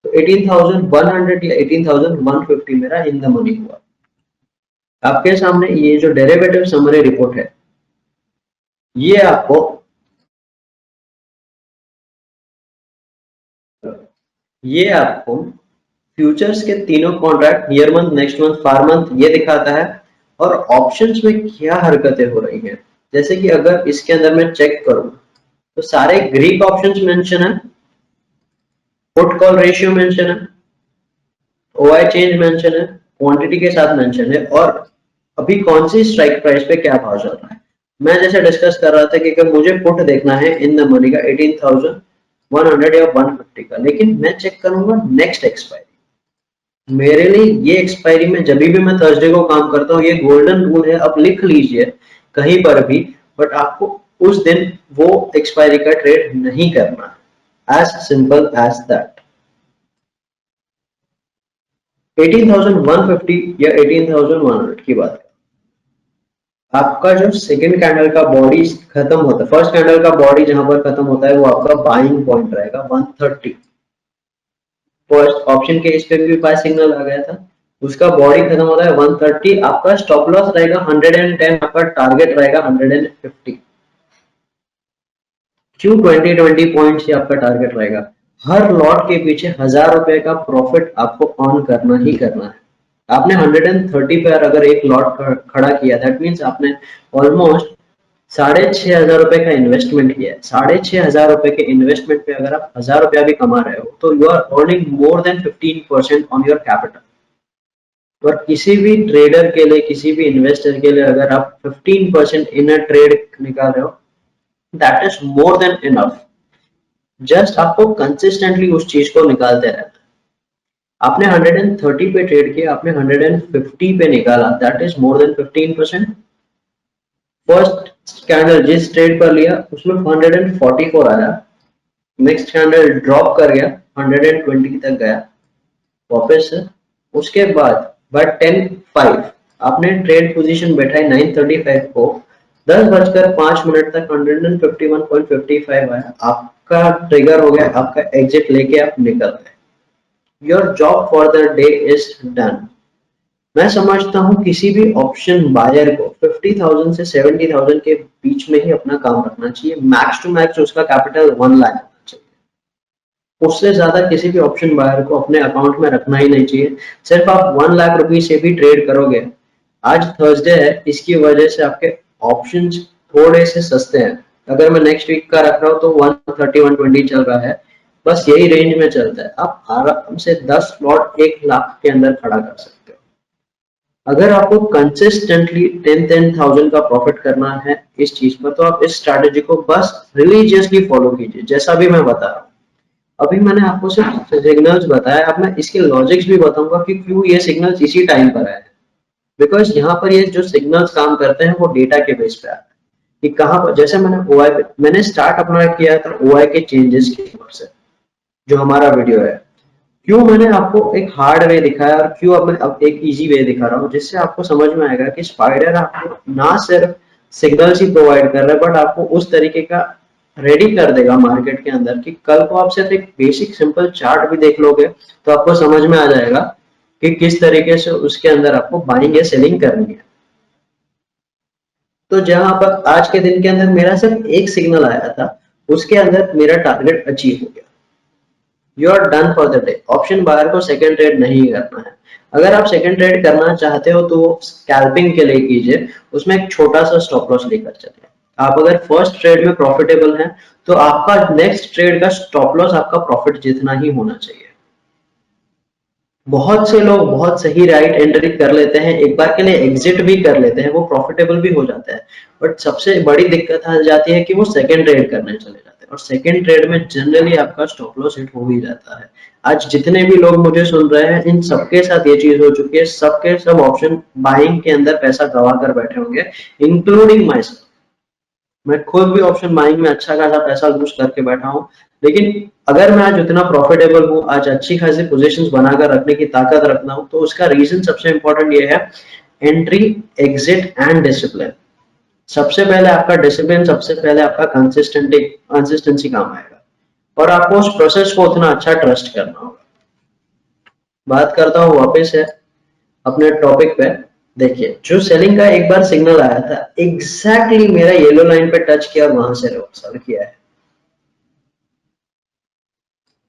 तो 18,100 या 18,150 मेरा इन द मनी हुआ। आपके सामने ये जो डेरिवेटिव समरी रिपोर्ट है, ये आपको फ्यूचर्स के तीनों contract near month, next month, far month ये दिखाता है, और ऑप्शंस में क्या हरकतें हो रही हैं। जैसे कि अगर इसके अंदर मैं चेक करूं तो सारे ग्रीक ऑप्शंस मेंशन है, पुट कॉल रेशियो मेंशन है, ओआई चेंज मेंशन है, क्वांटिटी के साथ मेंशन है, और अभी कौन सी स्ट्राइक प्राइस पे क्या भाव चल रहा है। मैं जैसे डिस्कस कर रहा था कि अगर मुझे पुट देखना है इन द मनी का 18,100 या 150 का, लेकिन मैं चेक करूंगा नेक्स्ट एक्सपायरी। मेरे लिए ये एक्सपायरी में जब भी मैं थर्सडे को काम करता हूँ, ये गोल्डन रूल है, अब लिख लीजिए कहीं पर भी, बट आपको उस दिन वो एक्सपायरी का ट्रेड नहीं करना है, एज सिंपल एज दैट। 18,150 या 18,100 की बात है। आपका जो सेकंड कैंडल का बॉडी खत्म होता है, फर्स्ट कैंडल का बॉडी जहां पर खत्म होता है वो आपका बाइंग पॉइंट रहेगा 130। फर्स्ट ऑप्शन के इस पे भी बाय सिग्नल आ गया था, उसका बॉडी खत्म होता है 130। आपका स्टॉप लॉस रहेगा 110, आपका टारगेट रहेगा 150। क्यों 20-20 पॉइंट ही आपका टारगेट रहेगा? हर लॉट के पीछे 1,000 रुपए का प्रॉफिट आपको ऑन करना ही करना है। आपने 130 पे अगर एक लॉट खड़ा किया, दैट मीन्स आपने ऑलमोस्ट 6,500 रुपए का इन्वेस्टमेंट किया है। 6,500 रुपए के इन्वेस्टमेंट पे अगर आप 1,000 रुपया भी कमा रहे हो, तो you are earning more than 15% on your capital. और किसी भी ट्रेडर के लिए, किसी भी इन्वेस्टर के लिए अगर आप 15% इन अ ट्रेड निकाल रहे हो, that is more than enough. Just आपको कंसिस्टेंटली उस चीज को निकालते रहना है। आपने 130 पे ट्रेड किया, आपने 150 पे निकाला, that is more than 15%। First candle जिस ट्रेड पर लिया उसमें 144 आया, नेक्स्ट कैंडल ड्रॉप कर गया, 120 तक गया वापस से। उसके बाद बाय 10:05 आपने ट्रेड पोजीशन बैठाई 9:35 को, 10:05 तक 151.55 आया, आपका ट्रिगर हो गया, आपका एग्जिट लेके आप निकल गए। Your job for the day is done. मैं समझता हूँ किसी भी ऑप्शन बायर को 50,000 से 70,000 के बीच में ही अपना काम रखना चाहिए। मैक्स टू मैक्स उसका कैपिटल 1 लाख होना चाहिए, उससे ज्यादा किसी भी ऑप्शन बायर को अपने अकाउंट में रखना ही नहीं चाहिए। सिर्फ आप 1 लाख रुपए से भी ट्रेड करोगे, आज थर्सडे है, इसकी वजह से आपके ऑप्शंस थोड़े से सस्ते हैं। अगर मैं नेक्स्ट वीक का रख रहा हूँ तो 130-120 चल रहा है, बस यही रेंज में चलता है। आप आराम से 10 लॉट 1 लाख के अंदर खड़ा कर सकते हो। अगर आपको कंसिस्टेंटली 10,000 का प्रॉफिट करना है इस चीज पर, तो आप इस स्ट्रैटेजी को बस रिलीजियसली फॉलो कीजिए, जैसा भी मैं बता रहा हूँ। अभी मैंने आपको सिर्फ सिग्नल्स बताया, अब मैं इसके लॉजिक्स भी बताऊंगा कि क्यों ये सिग्नल्स इसी टाइम पर आए। बिकॉज यहाँ पर ये जो सिग्नल्स काम करते हैं वो डेटा के बेस पे आते हैं कि कहाँ पर, जैसे मैंने स्टार्ट अपना किया था ओआई के चेंजेस की ओर से, जो हमारा वीडियो है। क्यों मैंने आपको एक हार्ड वे दिखाया और क्यों अब मैं अब एक इजी वे दिखा रहा हूँ, जिससे आपको समझ में आएगा कि स्पाइडर आपको ना सिर्फ सिग्नल्स ही प्रोवाइड कर रहा है, बट आपको उस तरीके का रेडी कर देगा मार्केट के अंदर कि कल को आप सिर्फ एक बेसिक सिंपल चार्ट भी देख लोगे तो आपको समझ में आ जाएगा कि किस तरीके से उसके अंदर आपको बाइंग या सेलिंग करनी है। तो जहां पर आज के दिन के अंदर मेरा सिर्फ एक सिग्नल आया था, उसके अंदर मेरा टारगेट अचीव हो गया। You are done for the day. Option buyer को सेकंड ट्रेड नहीं करना है। अगर आप सेकंड ट्रेड करना चाहते हो तो स्कैल्पिंग के लिए कीजिए, उसमें एक छोटा सा स्टॉप लॉस लेकर चलिए। आप अगर फर्स्ट ट्रेड में प्रॉफिटेबल हैं तो आपका नेक्स्ट ट्रेड का स्टॉप लॉस आपका प्रॉफिट जितना ही होना चाहिए। बहुत से लोग बहुत सही राइट एंट्री कर लेते हैं, एक बार के लिए एग्जिट भी कर लेते हैं, वो प्रॉफिटेबल भी हो जाता है, बट सबसे बड़ी दिक्कत आ जाती है कि वो सेकंड ट्रेड करने चले जाते हैं और सेकंड ट्रेड में जनरली आपका स्टॉप लॉस हिट हो ही जाता है। आज जितने भी लोग मुझे सुन रहे हैं इन सबके साथ ये चीज हो चुकी है, सबके सब ऑप्शन बाइंग के अंदर पैसा गवा कर बैठे होंगे, इंक्लूडिंग माई सेल्फ। मैं खुद भी ऑप्शन बाइंग में अच्छा खासा पैसा लूज करके बैठा हूँ, लेकिन अगर मैं आज उतना प्रॉफिटेबल हूँ, आज अच्छी खासी पोजीशंस बनाकर रखने की ताकत रखना हूँ, तो उसका रीजन सबसे इंपॉर्टेंट ये है, एंट्री, एग्जिट एंड डिसिप्लिन। सबसे पहले आपका डिसिप्लिन, सबसे पहले आपका कंसिस्टेंसी काम आएगा और आपको उस प्रोसेस को उतना अच्छा ट्रस्ट करना होगा। बात करता हूँ वापस है अपने टॉपिक पे। देखिए, जो सेलिंग का एक बार सिग्नल आया था, एग्जैक्टली मेरा येलो लाइन पे टच किया और वहां से रिवर्सल किया है।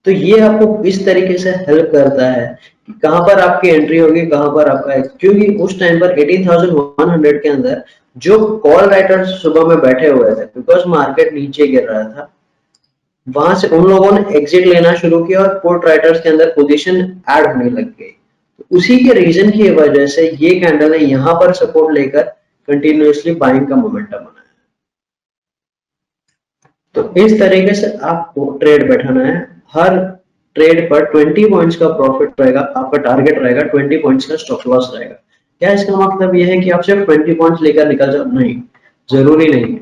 तो ये आपको इस तरीके से हेल्प करता है कि कहां पर आपकी एंट्री होगी, कहां पर आपका, क्योंकि उस टाइम पर 18,100 के अंदर जो कॉल राइटर्स सुबह में बैठे हुए थे, बिकॉज मार्केट नीचे गिर रहा था, वहां से उन लोगों ने एग्जिट लेना शुरू किया और पुट राइटर्स के अंदर पोजीशन ऐड होने लग गई। तो उसी के रीजन की वजह से ये कैंडल ने यहां पर सपोर्ट लेकर कंटिन्यूअसली बाइंग का मोमेंटम बनाया। तो इस तरीके से आपको ट्रेड बैठाना है। हर ट्रेड पर 20 पॉइंट्स का प्रॉफिट रहेगा, आपका टारगेट रहेगा, 20 पॉइंट्स का स्टॉप लॉस रहेगा। क्या इसका मतलब यह है कि आप सिर्फ 20 पॉइंट्स लेकर निकल जाओ? नहीं, जरूरी नहीं है।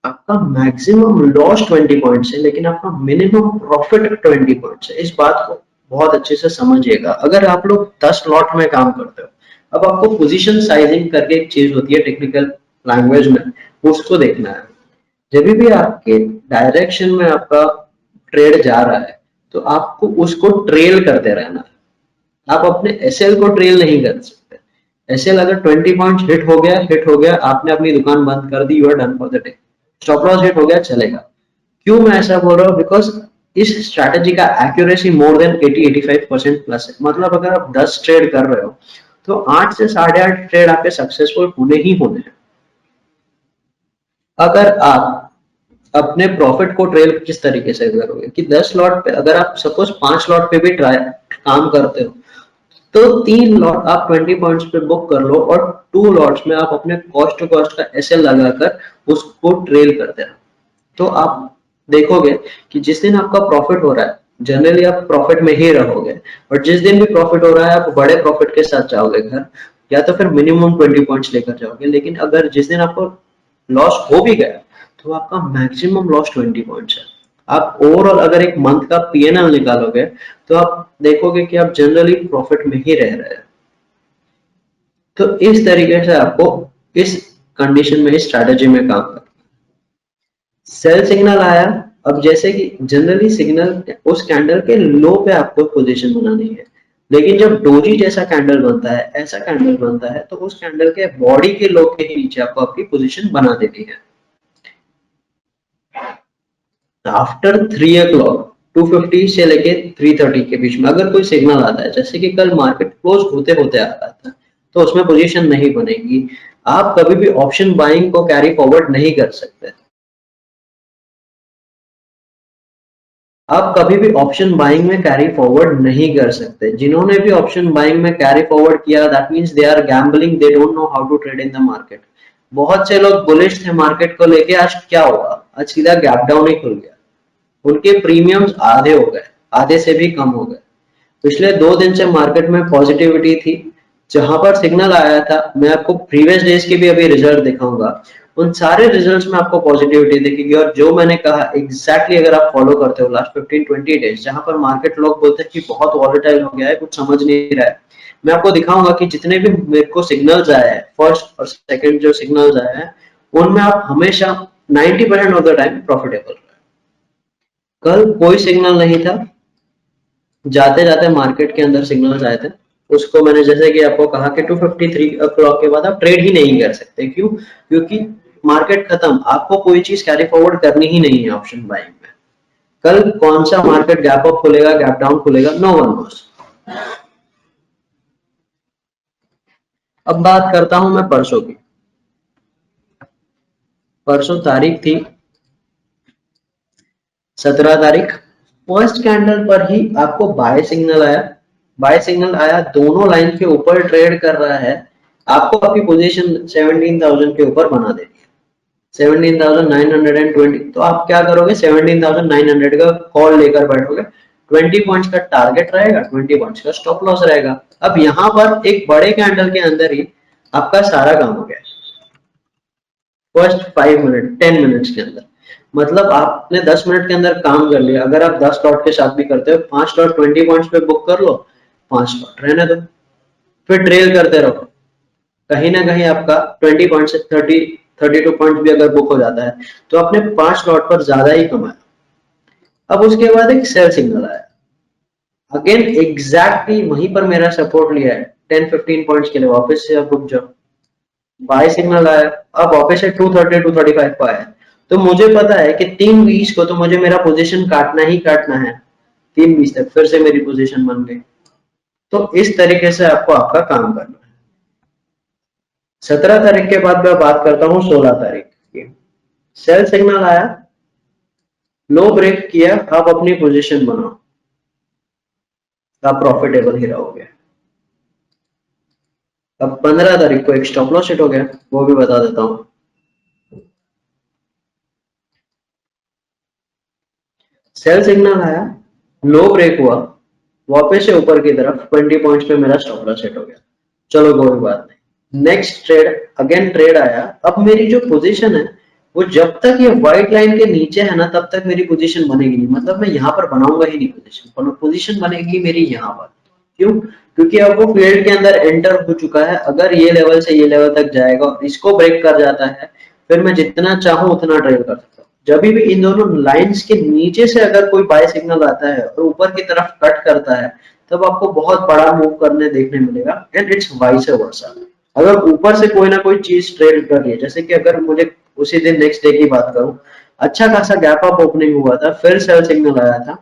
आपका मैक्सिमम लॉस 20 पॉइंट्स है, लेकिन आपका मिनिमम प्रॉफिट 20 पॉइंट्स है। इस बात को बहुत अच्छे से समझिएगा। अगर आप लोग 10 लॉट में काम करते हो, अब आपको पोजीशन साइजिंग करके एक चीज होती है टेक्निकल लैंग्वेज में, उसको देखना है। जब भी आपके डायरेक्शन में आपका ट्रेड जा रहा है तो आपको उसको ट्रेल करते रहना है। आप अपने एसएल को ट्रेल नहीं कर सकते। एसएल अगर 20 पॉइंट हिट हो गया, आपने अपनी दुकान बंद कर दी, you are done for the day. Stop loss hit हो गया, चलेगा। क्यों मैं ऐसा बोल रहा हूँ? बिकॉज इस स्ट्रैटेजी का एक्यूरेसी मोर देन 80-85% प्लस है। मतलब अगर आप 10 ट्रेड कर रहे हो तो 8 से 8.5 ट्रेड आपके सक्सेसफुल होने ही होने हैं। अगर आप अपने प्रॉफिट को ट्रेल किस तरीके से करोगे कि 10 लॉट पे अगर आप सपोज 5 लॉट पे भी ट्राई काम करते हो, तो 3 लॉट आप 20 पॉइंट्स पे बुक कर लो और 2 लॉट्स में आप अपने कॉस्ट टू कॉस्ट का एसएल लगाकर उसको ट्रेल करते रहो। तो आप देखोगे कि जिस दिन आपका प्रॉफिट हो रहा है, जनरली आप प्रॉफिट में ही रहोगे, और जिस दिन भी प्रॉफिट हो रहा है आप बड़े प्रॉफिट के साथ जाओगे घर, या तो फिर मिनिमम 20 पॉइंट्स लेकर जाओगे। लेकिन अगर जिस दिन आपको लॉस हो भी गया तो आपका मैक्सिमम लॉस 20 पॉइंट्स है। आप ओवरऑल अगर एक मंथ का पीएनएल निकालोगे तो आप देखोगे कि आप जनरली प्रॉफिट में ही रह रहे हैं। तो इस तरीके से आपको इस कंडीशन में, इस स्ट्रैटेजी में काम करना। सेल सिग्नल आया, अब जैसे कि जनरली सिग्नल उस कैंडल के लो पे आपको पोजीशन बनानी है, लेकिन जब डोजी जैसा कैंडल बनता है, ऐसा कैंडल बनता है, तो उस कैंडल के बॉडी के लो के नीचे आपको आपकी पोजीशन बना देनी है। आफ्टर 3 o'clock 250 से लेके 330 के बीच में अगर कोई सिग्नल आता है, जैसे कि कल मार्केट क्लोज होते होते आ रहा था, तो उसमें पोजीशन नहीं बनेगी। आप कभी भी ऑप्शन बाइंग को कैरी फॉरवर्ड नहीं कर सकते। आप कभी भी ऑप्शन बाइंग में कैरी फॉरवर्ड नहीं कर सकते। जिन्होंने भी ऑप्शन बाइंग में कैरी फॉरवर्ड किया, that means they are gambling, they don't know how to trade in the market. बहुत से लोग बुलिश थे मार्केट को लेके, आज क्या हुआ? आज सीधा गैप डाउन ही खुल गया। उनके प्रीमियम्स आधे हो गए, आधे से भी कम हो गए। पिछले 2 दिन से मार्केट में पॉजिटिविटी थी, जहां पर सिग्नल आया था, मैं आपको प्रीवियस डेज के भी अभी रिजल्ट दिखाऊंगा, उन सारे रिजल्ट्स में आपको पॉजिटिविटी दिखेगी। और जो मैंने कहा एग्जैक्टली अगर आप फॉलो करते हो लास्ट 15-20 डेज, जहां पर मार्केट लोग बोलते हैं कि बहुत वॉलेटाइल हो गया है, कुछ समझ नहीं रहा है, मैं आपको दिखाऊंगा कि जितने भी मेरे को सिग्नल्स आए हैं, फर्स्ट और सेकंड जो सिग्नल्स आए हैं, उनमें आप हमेशा 90% ऑफ द टाइम प्रॉफिटेबल रहे। कल कोई सिग्नल नहीं था, जाते जाते मार्केट के अंदर सिग्नल्स आए थे, उसको मैंने जैसे कि आपको कहा कि 253 o'clock के बाद आप ट्रेड ही नहीं कर सकते। क्यों? क्योंकि मार्केट खत्म, आपको कोई चीज कैरी फॉरवर्ड करनी ही नहीं है ऑप्शन बाइंग में। कल कौन सा मार्केट गैप अप खुलेगा, गैप डाउन खुलेगा, नो वन नोस। अब बात करता हूं मैं परसों की। परसों तारीख थी 17 तारीख। फर्स्ट कैंडल पर ही आपको बाय सिग्नल आया, बाय सिग्नल आया, दोनों लाइन के ऊपर ट्रेड कर रहा है, आपको आपकी पोजीशन 17,000 के ऊपर बना देनी है, 17,920। तो आप क्या करोगे, 17,900 का कॉल लेकर बैठोगे, 20 पॉइंट्स का टारगेट रहेगा, 20 पॉइंट्स का स्टॉप लॉस रहेगा। अब यहाँ पर एक बड़े कैंडल के अंदर ही आपका सारा काम हो गया, फर्स्ट 5 मिनट 10 मिनट्स के अंदर। मतलब आपने 10 मिनट के अंदर काम कर लिया। अगर आप 10 लॉट के साथ भी करते हो, 5 लॉट 20 पॉइंट्स पे बुक कर लो, 5 लॉट रहने दो, फिर ट्रेल करते रहो। कहीं ना कहीं आपका 20 पॉइंट से 32 पॉइंट भी अगर बुक हो जाता है, तो आपने 5 लॉट पर ज्यादा ही कमाया। अब उसके बाद एक सेल सिग्नल आया, अगेन एग्जैक्टली वहीं पर मेरा सपोर्ट लिया है 10-15 पॉइंट्स के लिए, वापस से आप रुक जाओ, बाय सिग्नल आया, अब वापस से 230-235 पर आया। तो मुझे पता है कि 3:20 को तो मुझे मेरा पोजीशन काटना ही काटना है, 3:20 तक फिर से मेरी पोजीशन बन गई। तो इस तरीके से आपको आपका काम करना है। 17 तारीख के बाद मैं बात करता हूँ 16 तारीख की। सेल सिग्नल आया, लो ब्रेक किया, आप अपनी पोजीशन बनाओ, आप प्रॉफिटेबल ही रहोगे। अब 15 तारीख को एक स्टॉप लॉस हिट हो गया, वो भी बता देता हूँ। सेल सिग्नल आया, लो ब्रेक हुआ, वापस से ऊपर की तरफ 20 पॉइंट्स पे मेरा स्टॉप लॉस हिट हो गया। चलो कोई बात नहीं, नेक्स्ट ट्रेड, अगेन ट्रेड आया। अब मेरी जो पोजीशन है, वो जब तक ये व्हाइट लाइन के नीचे है ना, तब तक मेरी पोजीशन बनेगी नहीं। मतलब मैं यहाँ पर बनाऊंगा ही नहीं पोजीशन, पोजीशन बनेगी मेरी यहाँ पर। क्यों? क्योंकि अब वो फील्ड के अंदर एंटर हो चुका है। अगर ये लेवल से ये लेवल तक जाएगा और इसको ब्रेक कर जाता है, फिर मैं जितना चाहूं उतना ट्रेड कर सकता हूँ। जब भी इन दोनों लाइंस के नीचे से अगर कोई बाय सिग्नल आता है और ऊपर की तरफ कट करता है, तब आपको बहुत बड़ा मूव करने देखने मिलेगा, एंड इट्स वाइस वर्सा। अगर ऊपर से कोई ना कोई चीज ट्रेड कर रही है, जैसे कि अगर मुझे उसी दिन नेक्स्ट डे की बात करूं, अच्छा खासा गैप अप ओपनिंग हुआ था, फिर सेल सिग्नल आया था,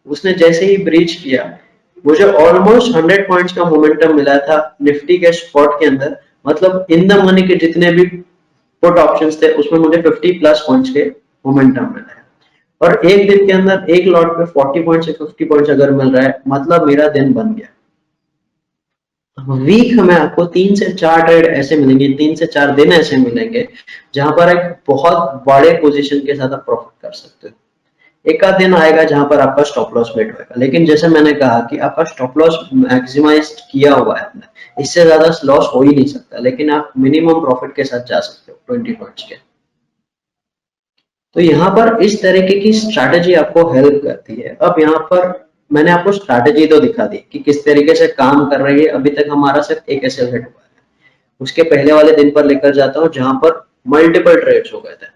उसने जैसे ही ब्रीच किया, मुझे ऑलमोस्ट 100 पॉइंट्स का मोमेंटम मिला था निफ्टी के स्पॉट के अंदर। मतलब इन द मनी के जितने भी पुट ऑप्शंस थे, उसमें मुझे 50 प्लस पॉइंट्स के मोमेंटम मिला है। और एक दिन के अंदर एक लॉट पे 40 पॉइंट से 50 पॉइंट्स अगर मिल रहा है, मतलब मेरा दिन बन गया। वीक में आपको 3 से 4 ट्रेड ऐसे मिलेंगे, 3 से 4 दिन ऐसे मिलेंगे, जहां पर एक बहुत बड़े पोजीशन के साथ आप प्रॉफिट कर सकते हो। एक आध दिन आएगा जहां पर आपका स्टॉप लॉस मेट होगा, लेकिन जैसे मैंने कहा कि आपका स्टॉप लॉस मैक्सिमाइज किया हुआ है आपने, इससे ज्यादा लॉस हो ही नहीं सकता, लेकिन आप मिनिमम प्रॉफिट के साथ जा सकते हो 20 पॉइंट्स के। तो यहाँ पर इस तरीके की स्ट्रैटेजी आपको हेल्प करती है। अब यहाँ पर मैंने आपको स्ट्रैटेजी तो दिखा दी कि किस तरीके से काम कर रही है। अभी तक हमारा सिर्फ एक एसएल हिट हुआ है, उसके पहले वाले दिन पर लेकर जाता हूँ जहां पर मल्टीपल ट्रेड्स हो गए थे,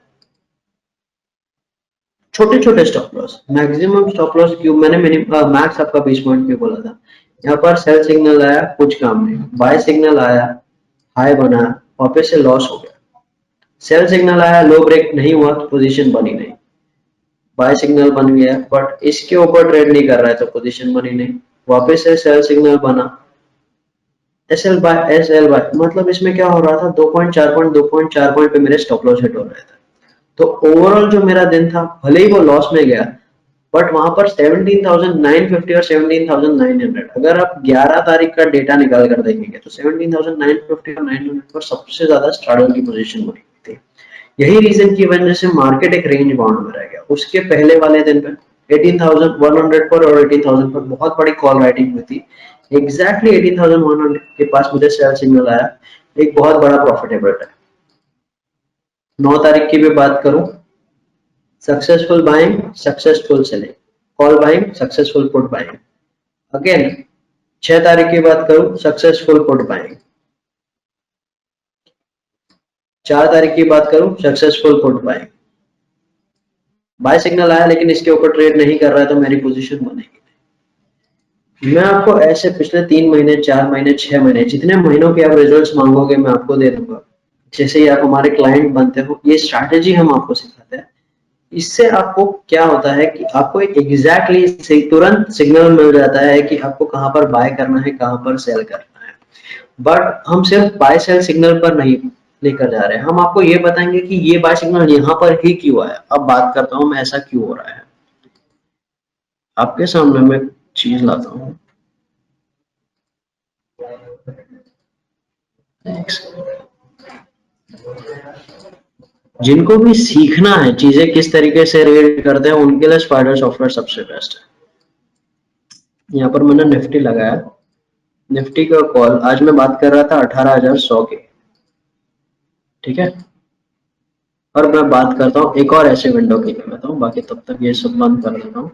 छोटे छोटे stop loss, maximum stop loss. क्यों मैंने मैक्स आपका 20 पॉइंट क्यों बोला था? यहाँ पर सेल सिग्नल आया, कुछ काम नहीं, बाय सिग्नल आया, हाई बना, वापस से लॉस हो गया। सेल सिग्नल आया, लो ब्रेक नहीं हुआ तो पोजीशन बनी नहीं, बाय सिग्नल बन गया बट इसके ऊपर ट्रेड नहीं कर रहा है तो पोजीशन बनी नहीं, वापस से सेल सिग्नल बना, एस एल बाय, मतलब इसमें क्या हो रहा था, 2.4 पॉइंट पे मेरे स्टॉप लॉस हिट हो रहे थे। तो ओवरऑल जो मेरा दिन था, भले ही वो लॉस में गया, बट वहां पर 17,950 और 17,900, अगर आप 11 तारीख का डेटा निकाल कर देखेंगे तो 17,950 और 900 पर सबसे ज्यादा स्ट्रगल की पोजीशन बनी थी। यही रीजन की वजह से मार्केट एक रेंज बाउंड में रह गया। उसके पहले वाले दिन पे 18,100 पर और 18,000 पर बहुत बड़ी कॉल राइटिंग हुई थी। एग्जैक्टली 18,100 के पास मुझे सेल सिग्नल आया, एक बहुत बड़ा प्रॉफिटेबल है। 9 तारीख की भी बात करूं, successful buying, successful selling, call buying, successful put buying. Again 6 तारीख की बात करूं, सक्सेसफुल पुट बाइंग। 4 तारीख की बात करूं, successful put buying. Buy signal आया लेकिन इसके ऊपर ट्रेड नहीं कर रहा है तो मेरी पोजीशन बनेगी। मैं आपको ऐसे पिछले 3 महीने, 4 महीने, 6 महीने, जितने महीनों के आप रिजल्ट्स मांगोगे मैं आपको दे दूंगा। जैसे ही आप हमारे क्लाइंट बनते हो, ये स्ट्रैटेजी हम आपको सिखाते हैं। इससे आपको क्या होता है कि आपको एक एग्जैक्टली तुरंत सिग्नल मिल जाता है कि आपको कहां पर बाय करना है, कहां पर सेल करना है। बट हम सिर्फ बाय सेल सिग्नल पर नहीं लेकर जा रहे हैं, हम आपको ये बताएंगे कि ये बाय सिग्नल यहाँ पर ही क्यों आया। अब बात करता हूँ मैं ऐसा क्यों हो रहा है। आपके सामने मैं चीज लाता हूँ, जिनको भी सीखना है चीजें किस तरीके से रीड करते हैं उनके लिए स्पाइडर सॉफ्टवेयर सबसे बेस्ट है। यहाँ पर मैंने निफ्टी लगाया, निफ्टी का कॉल आज मैं बात कर रहा था 18,100 के, ठीक है। और मैं बात करता हूँ एक और ऐसे विंडो की बताऊँ, बाकी तब तक ये सब बंद कर देता हूँ।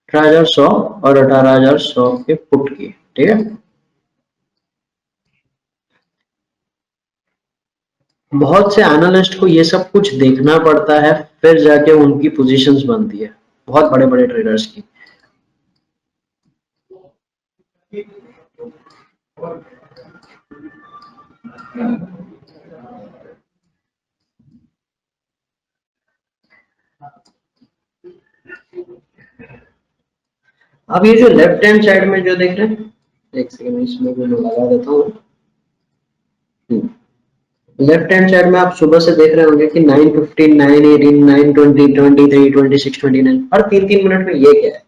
18,100 और 18,100 के पुट की, ठीक है। बहुत से एनालिस्ट को ये सब कुछ देखना पड़ता है, फिर जाके उनकी पोजीशंस बनती है, बहुत बड़े बड़े ट्रेडर्स की। अब ये जो लेफ्ट हैंड साइड में जो देख रहे हैं, एक सेकंड इसमें मैं लगा देता हूँ। लेफ्ट हैंड साइड में आप सुबह से देख रहे होंगे कि 9:15, 9:18, 9:20, 23, 26, 29, हर 3-3 मिनट में ये क्या है।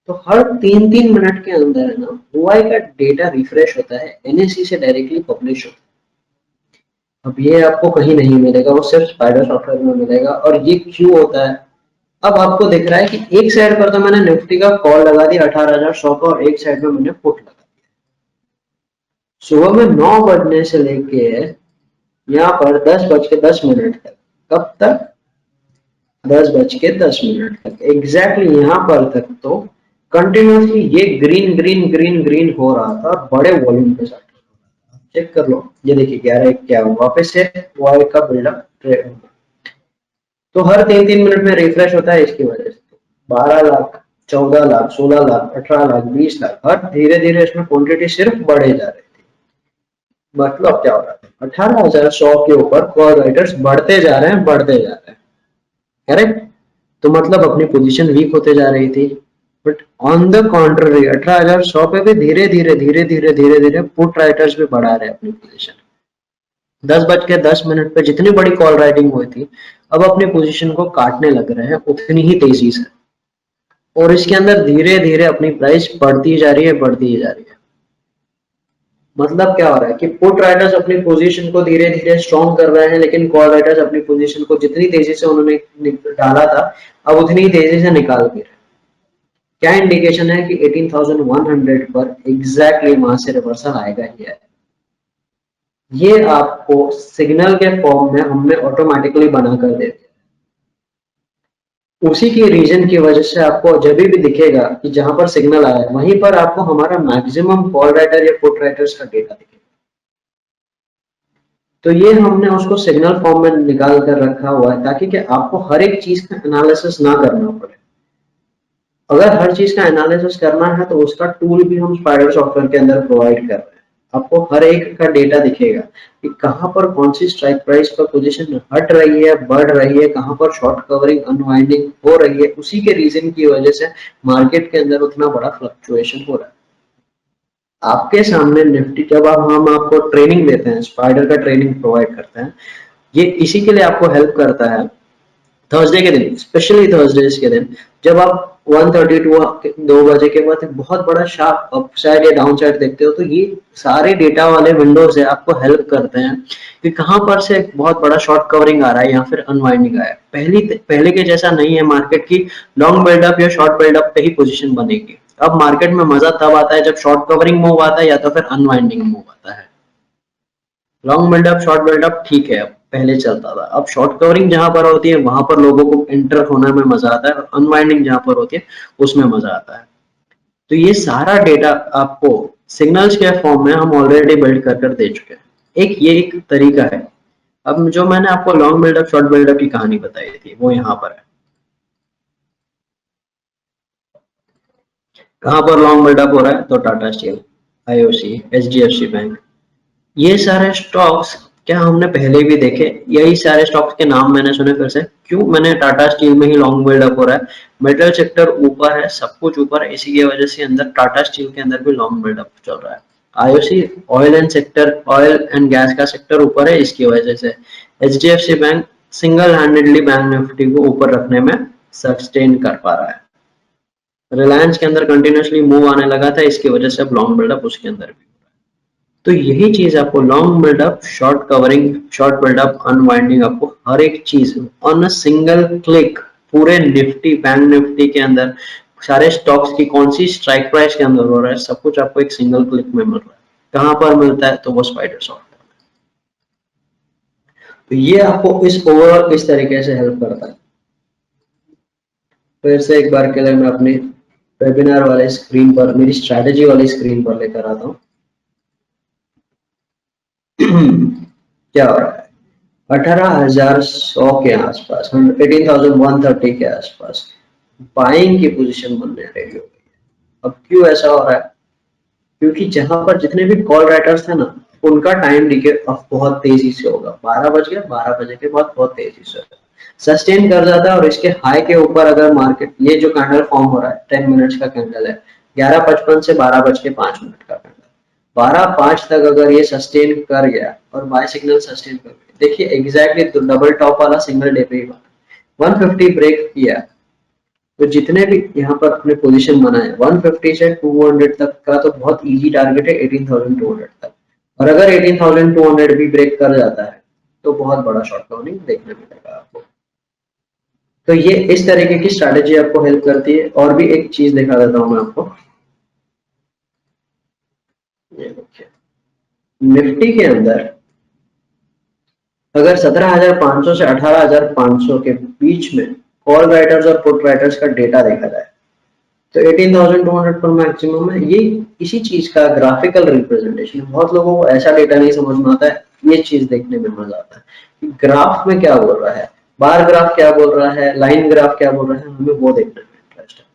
तो हर 3-3 मिनट के अंदर है ना हुआई का डेटा रिफ्रेश होता है, एनएससी से डायरेक्टली पब्लिश होता है। अब ये आपको कहीं नहीं मिलेगा, वो सिर्फ स्पाइडर सॉफ्टवेयर में मिलेगा। और ये क्यों होता है, अब आपको दिख रहा है कि एक साइड पर तो मैंने निफ्टी का कॉल लगा दिया 18,100 का, और एक साइड में मैंने पुट लगा दिया। सुबह में 9 बजने से लेके यहाँ पर 10:10 तक, कब तक, 10:10 तक एग्जैक्टली यहाँ पर तक तो कंटिन्यूसली ये ग्रीन ग्रीन ग्रीन ग्रीन हो रहा था, बड़े वॉल्यूम के साथ। चेक कर लो, ये देखिए 11:51 वापस से वाई का बिल्डअप ट्रेड होगा। तो हर 3-3 मिनट में रिफ्रेश होता है, इसकी वजह से 12 लाख, 14 लाख, 16 लाख, 18 लाख, 20 लाख, हर धीरे धीरे इसमें क्वांटिटी सिर्फ बढ़े जा रही थी। मतलब क्या हो रहा है, 18,100 के ऊपर कॉल राइटर्स बढ़ते जा रहे हैं, बढ़ते जा रहे हैं, करेक्ट। तो मतलब अपनी पोजीशन वीक होते जा रही थी। बट ऑन द कॉन्ट्ररी 18,100 पे भी धीरे धीरे धीरे धीरे धीरे धीरे पुट राइटर्स भी बढ़ा रहे हैं अपनी पोजीशन। 10:10 पे जितनी बड़ी कॉल राइटिंग हुई थी, अब अपनी पोजीशन को काटने लग रहे हैं उतनी ही तेजी से। और इसके अंदर धीरे धीरे अपनी प्राइस बढ़ती जा रही है, बढ़ती जा रही है। मतलब क्या हो रहा है कि पुट राइटर्स अपनी पोजीशन को धीरे धीरे स्ट्रॉन्ग कर रहे हैं, लेकिन कॉल राइटर्स अपनी पोजीशन को जितनी तेजी से उन्होंने डाला था, अब उतनी ही तेजी से निकाल भी रहे। क्या इंडिकेशन है कि 18,100 पर एग्जैक्टली वहां से रिवर्सल आएगा ही है। ये आपको सिग्नल के फॉर्म में हमने ऑटोमेटिकली बनाकर दे दिया। उसी के रीजन की वजह से आपको जब भी दिखेगा कि जहां पर सिग्नल आया वहीं पर आपको हमारा मैक्सिमम कॉल राइटर या पुट राइटर्स का डेटा दिखेगा। तो ये हमने उसको सिग्नल फॉर्म में निकाल कर रखा हुआ है ताकि कि आपको हर एक चीज का एनालिसिस ना करना पड़े। अगर हर चीज का एनालिसिस करना है तो उसका टूल भी हम स्पाइडर सॉफ्टवेयर के अंदर प्रोवाइड कर रहे हैं। आपको हर एक का डेटा दिखेगा कि कहां पर कौन सी स्ट्राइक प्राइस पर पोजीशन हट रही है, बढ़ रही है, कहां पर शॉर्ट कवरिंग अनवाइंडिंग हो रही है। उसी के रीजन की वजह से मार्केट के अंदर उतना बड़ा फ्लक्चुएशन हो रहा है। आपके सामने निफ्टी, जब हम आपको ट्रेनिंग देते हैं, स्पाइडर का ट्रेनिंग प्रोवाइड करते हैं, ये इसी के लिए आपको हेल्प करता है। थर्सडे के दिन, स्पेशली थर्सडे के दिन, जब आप 1:32 2 बजे के बाद एक बहुत बड़ा शार्प अप साइड या डाउन साइड देखते हो, तो ये सारे डेटा वाले विंडोज है आपको हेल्प करते हैं कि कहां पर से एक बहुत बड़ा शॉर्ट कवरिंग आ रहा है या फिर अनवाइंडिंग आया है। पहले के जैसा नहीं है मार्केट की लॉन्ग बिल्डअप या शॉर्ट बिल्डअप पे ही पोजीशन बनेगी। अब मार्केट में मजा तब आता है जब शॉर्ट कवरिंग मूव आता है या तो फिर अनवाइंडिंग मूव आता है। लॉन्ग बिल्डअप शॉर्ट बिल्डअप ठीक है, पहले चलता था। अब शॉर्ट कवरिंग जहां पर होती है वहां पर लोगों को एंटर होने में मजा आता है, और अनवाइंडिंग जहां पर होती है उसमें मजा आता है। तो ये सारा डेटा आपको सिग्नल्स के फॉर्म में हम ऑलरेडी बिल्ड कर कर दे चुके हैं। ये एक तरीका है। अब जो मैंने आपको लॉन्ग बिल्डअप शॉर्ट बिल्डअप की कहानी बताई थी वो यहाँ पर है। कहाँ पर लॉन्ग बिल्डअप हो रहा है? तो Tata steel, IOC, HDFC bank, ये सारे स्टॉक्स क्या हमने पहले भी देखे? यही सारे स्टॉक्स के नाम मैंने सुने फिर से। क्यों? मैंने टाटा स्टील में ही लॉन्ग बिल्डअप हो रहा है, मेटल सेक्टर ऊपर है, सब कुछ ऊपर है, इसी की वजह से अंदर टाटा स्टील के अंदर भी लॉन्ग बिल्डअप चल रहा है। आईओसी ऑयल एंड गैस का सेक्टर ऊपर है, इसकी वजह से HDFC bank single handedly bank Nifty को ऊपर रखने में सस्टेन कर पा रहा है। रिलायंस के अंदर कंटिन्यूसली मूव आने लगा था, इसकी वजह से अब लॉन्ग बिल्डअप उसके अंदर भी। तो यही चीज आपको long buildup, short covering, short buildup, unwinding, आपको हर एक चीज ऑन अ सिंगल क्लिक पूरे निफ्टी बैंक निफ्टी के अंदर सारे स्टॉक्स की कौन सी स्ट्राइक प्राइस के अंदर हो रहा है, सब कुछ आपको एक सिंगल क्लिक में मिल रहा है। कहां पर मिलता है? तो वो स्पाइडर सॉफ्ट। तो ये आपको इस ओवरऑल इस तरीके से हेल्प करता है। फिर से एक बार के लिए मैं अपने वेबिनार वाले स्क्रीन पर, मेरी स्ट्रैटेजी वाली स्क्रीन पर लेकर आता हूँ। क्या हो रहा है? 18,100 के आसपास, 18,130 के आसपास बाइंग की पोजीशन बनने रेडी हो गई है। अब क्यों ऐसा हो रहा है? क्योंकि जहां पर जितने भी कॉल राइटर्स थे ना, उनका टाइम डीके अब बहुत तेजी से होगा। 12 बज गया, 12 बजे के बाद बहुत तेजी से सस्टेन कर जाता है, और इसके हाई के ऊपर अगर मार्केट, ये जो कैंडल फॉर्म हो रहा है 10 मिनट्स का कैंडल है, 11:55 से 12:05 का कैंडल, 12:05 तक अगर ये सस्टेन कर गया और बाय सिग्नल सस्टेन कर गया, देखिए एग्जैक्टली डबल टॉप वाला सिंगल डे पे ही बना, 150 ब्रेक किया। तो जितने भी यहाँ पर अपने पोजीशन बनाए 150 से 200 तक का तो बहुत इजी टारगेट है, 18,200 तक। और अगर 18,200 भी ब्रेक कर जाता है तो बहुत बड़ा शॉर्ट कवरिंग देखने मिलेगा आपको। तो ये इस तरीके की स्ट्रैटेजी आपको हेल्प करती है। और भी एक चीज दिखा देता हूँ मैं आपको, ये देखिए निफ्टी के अंदर अगर 17,500 से 18,500 के बीच में कॉल राइटर्स और पुट राइटर्स का डेटा देखा जाए तो 18,200 पर मैक्सिमम है। ये इसी चीज का ग्राफिकल रिप्रेजेंटेशन है। बहुत लोगों को ऐसा डेटा नहीं समझ में आता है, ये चीज देखने में मजा आता है कि ग्राफ में क्या बोल रहा है, बार ग्राफ क्या बोल रहा है, लाइन ग्राफ क्या बोल रहा है, हमें वो देखने में इंटरेस्ट है।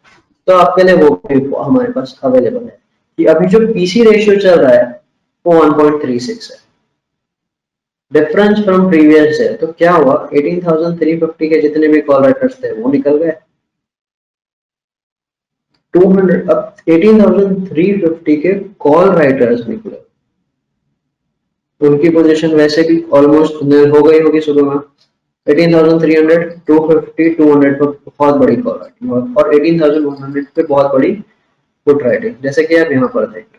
तो आपके लिए वो भी हमारे पास अवेलेबल है कि अभी जो पीसी रेशियो चल रहा है वो 1.36 है, डिफरेंस फ्रॉम प्रीवियस है। तो क्या हुआ, 18,350 के जितने भी कॉल राइटर्स थे वो निकल गए, 200 अब 18,350 के कॉल राइटर्स निकले, उनकी पोजीशन वैसे भी ऑलमोस्ट हो गई होगी सुबह में। 18,300, 250, 200 पर बहुत बड़ी कॉल राइटिंग, और 18,100 पे बहुत बड़ी पुट राइटिंग, जैसे कि आप यहाँ पर देख रहे हो।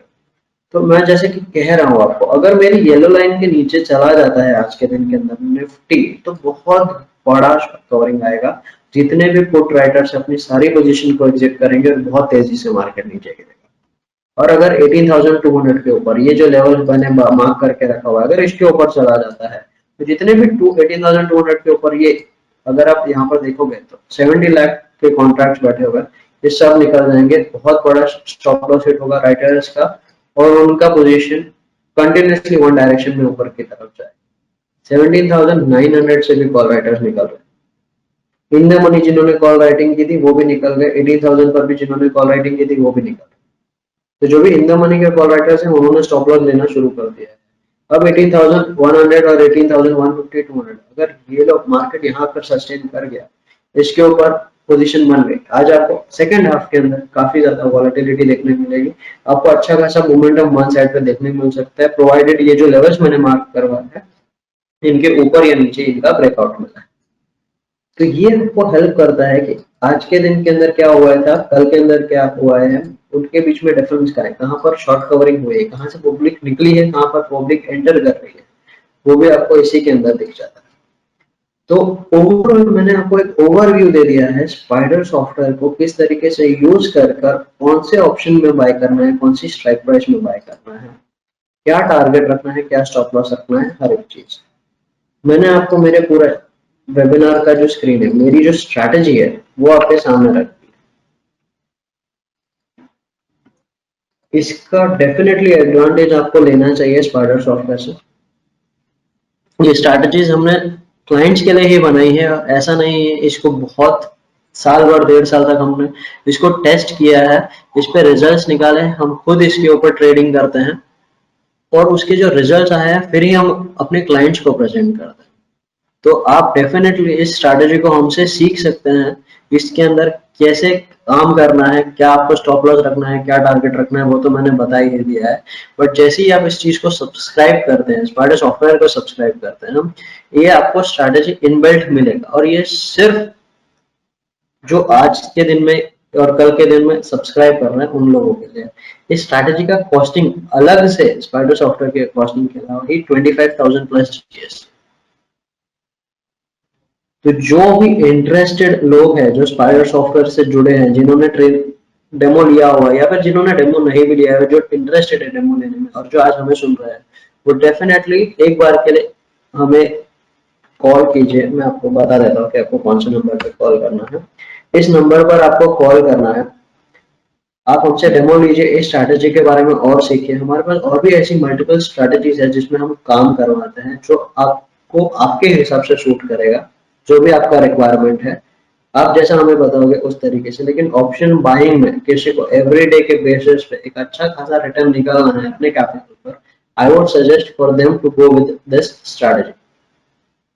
तो मैं जैसे कि कह रहा हूँ आपको, अगर मेरी येलो लाइन के नीचे चला जाता है आज के दिन के अंदर निफ्टी, तो बहुत बड़ा कवरिंग आएगा। जितने भी पुट राइटर्स अपनी सारी पोजीशन को एग्जिट करेंगे और बहुत तेजी से मार्केट नीचे गिरेगा। और अगर 18,200 के ऊपर ये जो लेवल मैंने मार्क करके रखा हुआ है, अगर इसके ऊपर चला जाता है तो जितने भी 18,200 के ऊपर ये, अगर आप यहाँ पर देखोगे तो 70 लाख के कॉन्ट्रैक्ट बैठे हुए, ये सब निकल जाएंगे। बहुत बड़ा स्टॉप लॉस हिट होगा राइटर्स का, और उनका पोजीशन कंटिन्यूसली वन डायरेक्शन में ऊपर की तरफ जाए। 17,900 से भी कॉल राइटर्स निकल रहे। इन द मनी जिन्होंने कॉल राइटिंग की थी वो भी निकल गए, 18,000 पर भी जिन्होंने कॉल राइटिंग की थी वो भी निकल गए। तो जो भी इन द मनी के कॉल राइटर्स हैं उन्होंने स्टॉप लॉस लेना शुरू कर दिया है। अब 18,100 और 18,150, 200, अगर ये लोग मार्केट यहाँ पर सस्टेन कर गया, इसके ऊपर पोजीशन बन गई, आज आपको सेकंड हाफ के अंदर काफी ज्यादा वॉलेटिलिटी देखने मिलेगी। आपको अच्छा खासा मोमेंटम वन साइड पे देखने मिल सकता है, प्रोवाइडेड ये जो लेवल्स मैंने मार्क करवाया है इनके ऊपर या नीचे इनका ब्रेकआउट मिला है। तो ये आपको हेल्प करता है कि आज के दिन के अंदर क्या हुआ था, कल के अंदर क्या हुआ है, उनके बीच में डिफरेंस करें, कहाँ पर शॉर्ट कवरिंग हुई है, कहाँ से पब्लिक निकली है, कहाँ पर पब्लिक एंटर कर रही है, वो भी आपको इसी के अंदर दिख जाता है। तो ओवरऑल मैंने आपको एक ओवरव्यू दे दिया है स्पाइडर सॉफ्टवेयर को किस तरीके से यूज कर कौन से ऑप्शन में बाय करना है, कौन सी स्ट्राइक प्राइस में बाय करना है, क्या टारगेट रखना है, क्या स्टॉप लॉस रखना है, हर एक चीज मैंने आपको मेरे पूरे वेबिनार का जो स्क्रीन है, मेरी जो स्ट्रैटेजी है, वो आपके सामने रख दी। इसका डेफिनेटली एडवांटेज आपको लेना चाहिए स्पाइडर सॉफ्टवेयर से। ये स्ट्रैटेजीज हमने क्लाइंट्स के लिए ही बनाई है, ऐसा नहीं है इसको बहुत साल भर 1.5 साल तक हमने इसको टेस्ट किया है, इस पे रिजल्ट्स निकाले, हम खुद इसके ऊपर ट्रेडिंग करते हैं और उसके जो रिजल्ट्स आए हैं फिर ही हम अपने क्लाइंट्स को प्रेजेंट करते हैं। तो आप डेफिनेटली इस स्ट्रैटेजी को हमसे सीख सकते हैं, इसके अंदर कैसे काम करना है, क्या आपको स्टॉप लॉस रखना है, क्या टारगेट रखना है, वो तो मैंने बता ही दिया है। बट जैसे ही आप इस चीज को सब्सक्राइब करते हैं, स्पाइडर सॉफ्टवेयर को सब्सक्राइब करते हैं हम, ये आपको स्ट्रैटेजी इनबिल्ट मिलेगा और ये सिर्फ जो आज के दिन में और कल के दिन में सब्सक्राइब कर रहे हैं उन लोगों के लिए। इस स्ट्रैटेजी का कॉस्टिंग अलग से स्पाइडर सॉफ्टवेयर के कॉस्टिंग के अलावा ही 25,000 प्लस जीएसटी। तो जो भी इंटरेस्टेड लोग हैं जो स्पाइडर सॉफ्टवेयर से जुड़े हैं, जिन्होंने ट्रेन डेमो लिया हुआ या फिर जिन्होंने डेमो नहीं भी लिया है, जो इंटरेस्टेड है डेमो लेने में और जो आज हमें सुन रहे हैं, वो डेफिनेटली एक बार के लिए हमें कॉल कीजिए। मैं आपको बता देता हूँ कि आपको कौन से नंबर पे कॉल करना है। इस नंबर पर आपको कॉल करना है, आप हमसे डेमो लीजिए, इस स्ट्रैटेजी के बारे में और सीखिए। हमारे पास और भी ऐसी मल्टीपल स्ट्रैटेजीज है जिसमें हम काम करवाते हैं, जो आपको आपके हिसाब से सूट करेगा, जो भी आपका रिक्वायरमेंट है, आप जैसा हमें बताओगे उस तरीके से। लेकिन ऑप्शन बाइंग में किसी को एवरीडे के बेसिस पे एक अच्छा खासा रिटर्न निकालना है अपने कैपिटल पर, I would suggest for them to go with this strategy.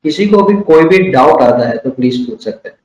किसी को भी कोई भी डाउट आता है तो प्लीज पूछ सकते हैं।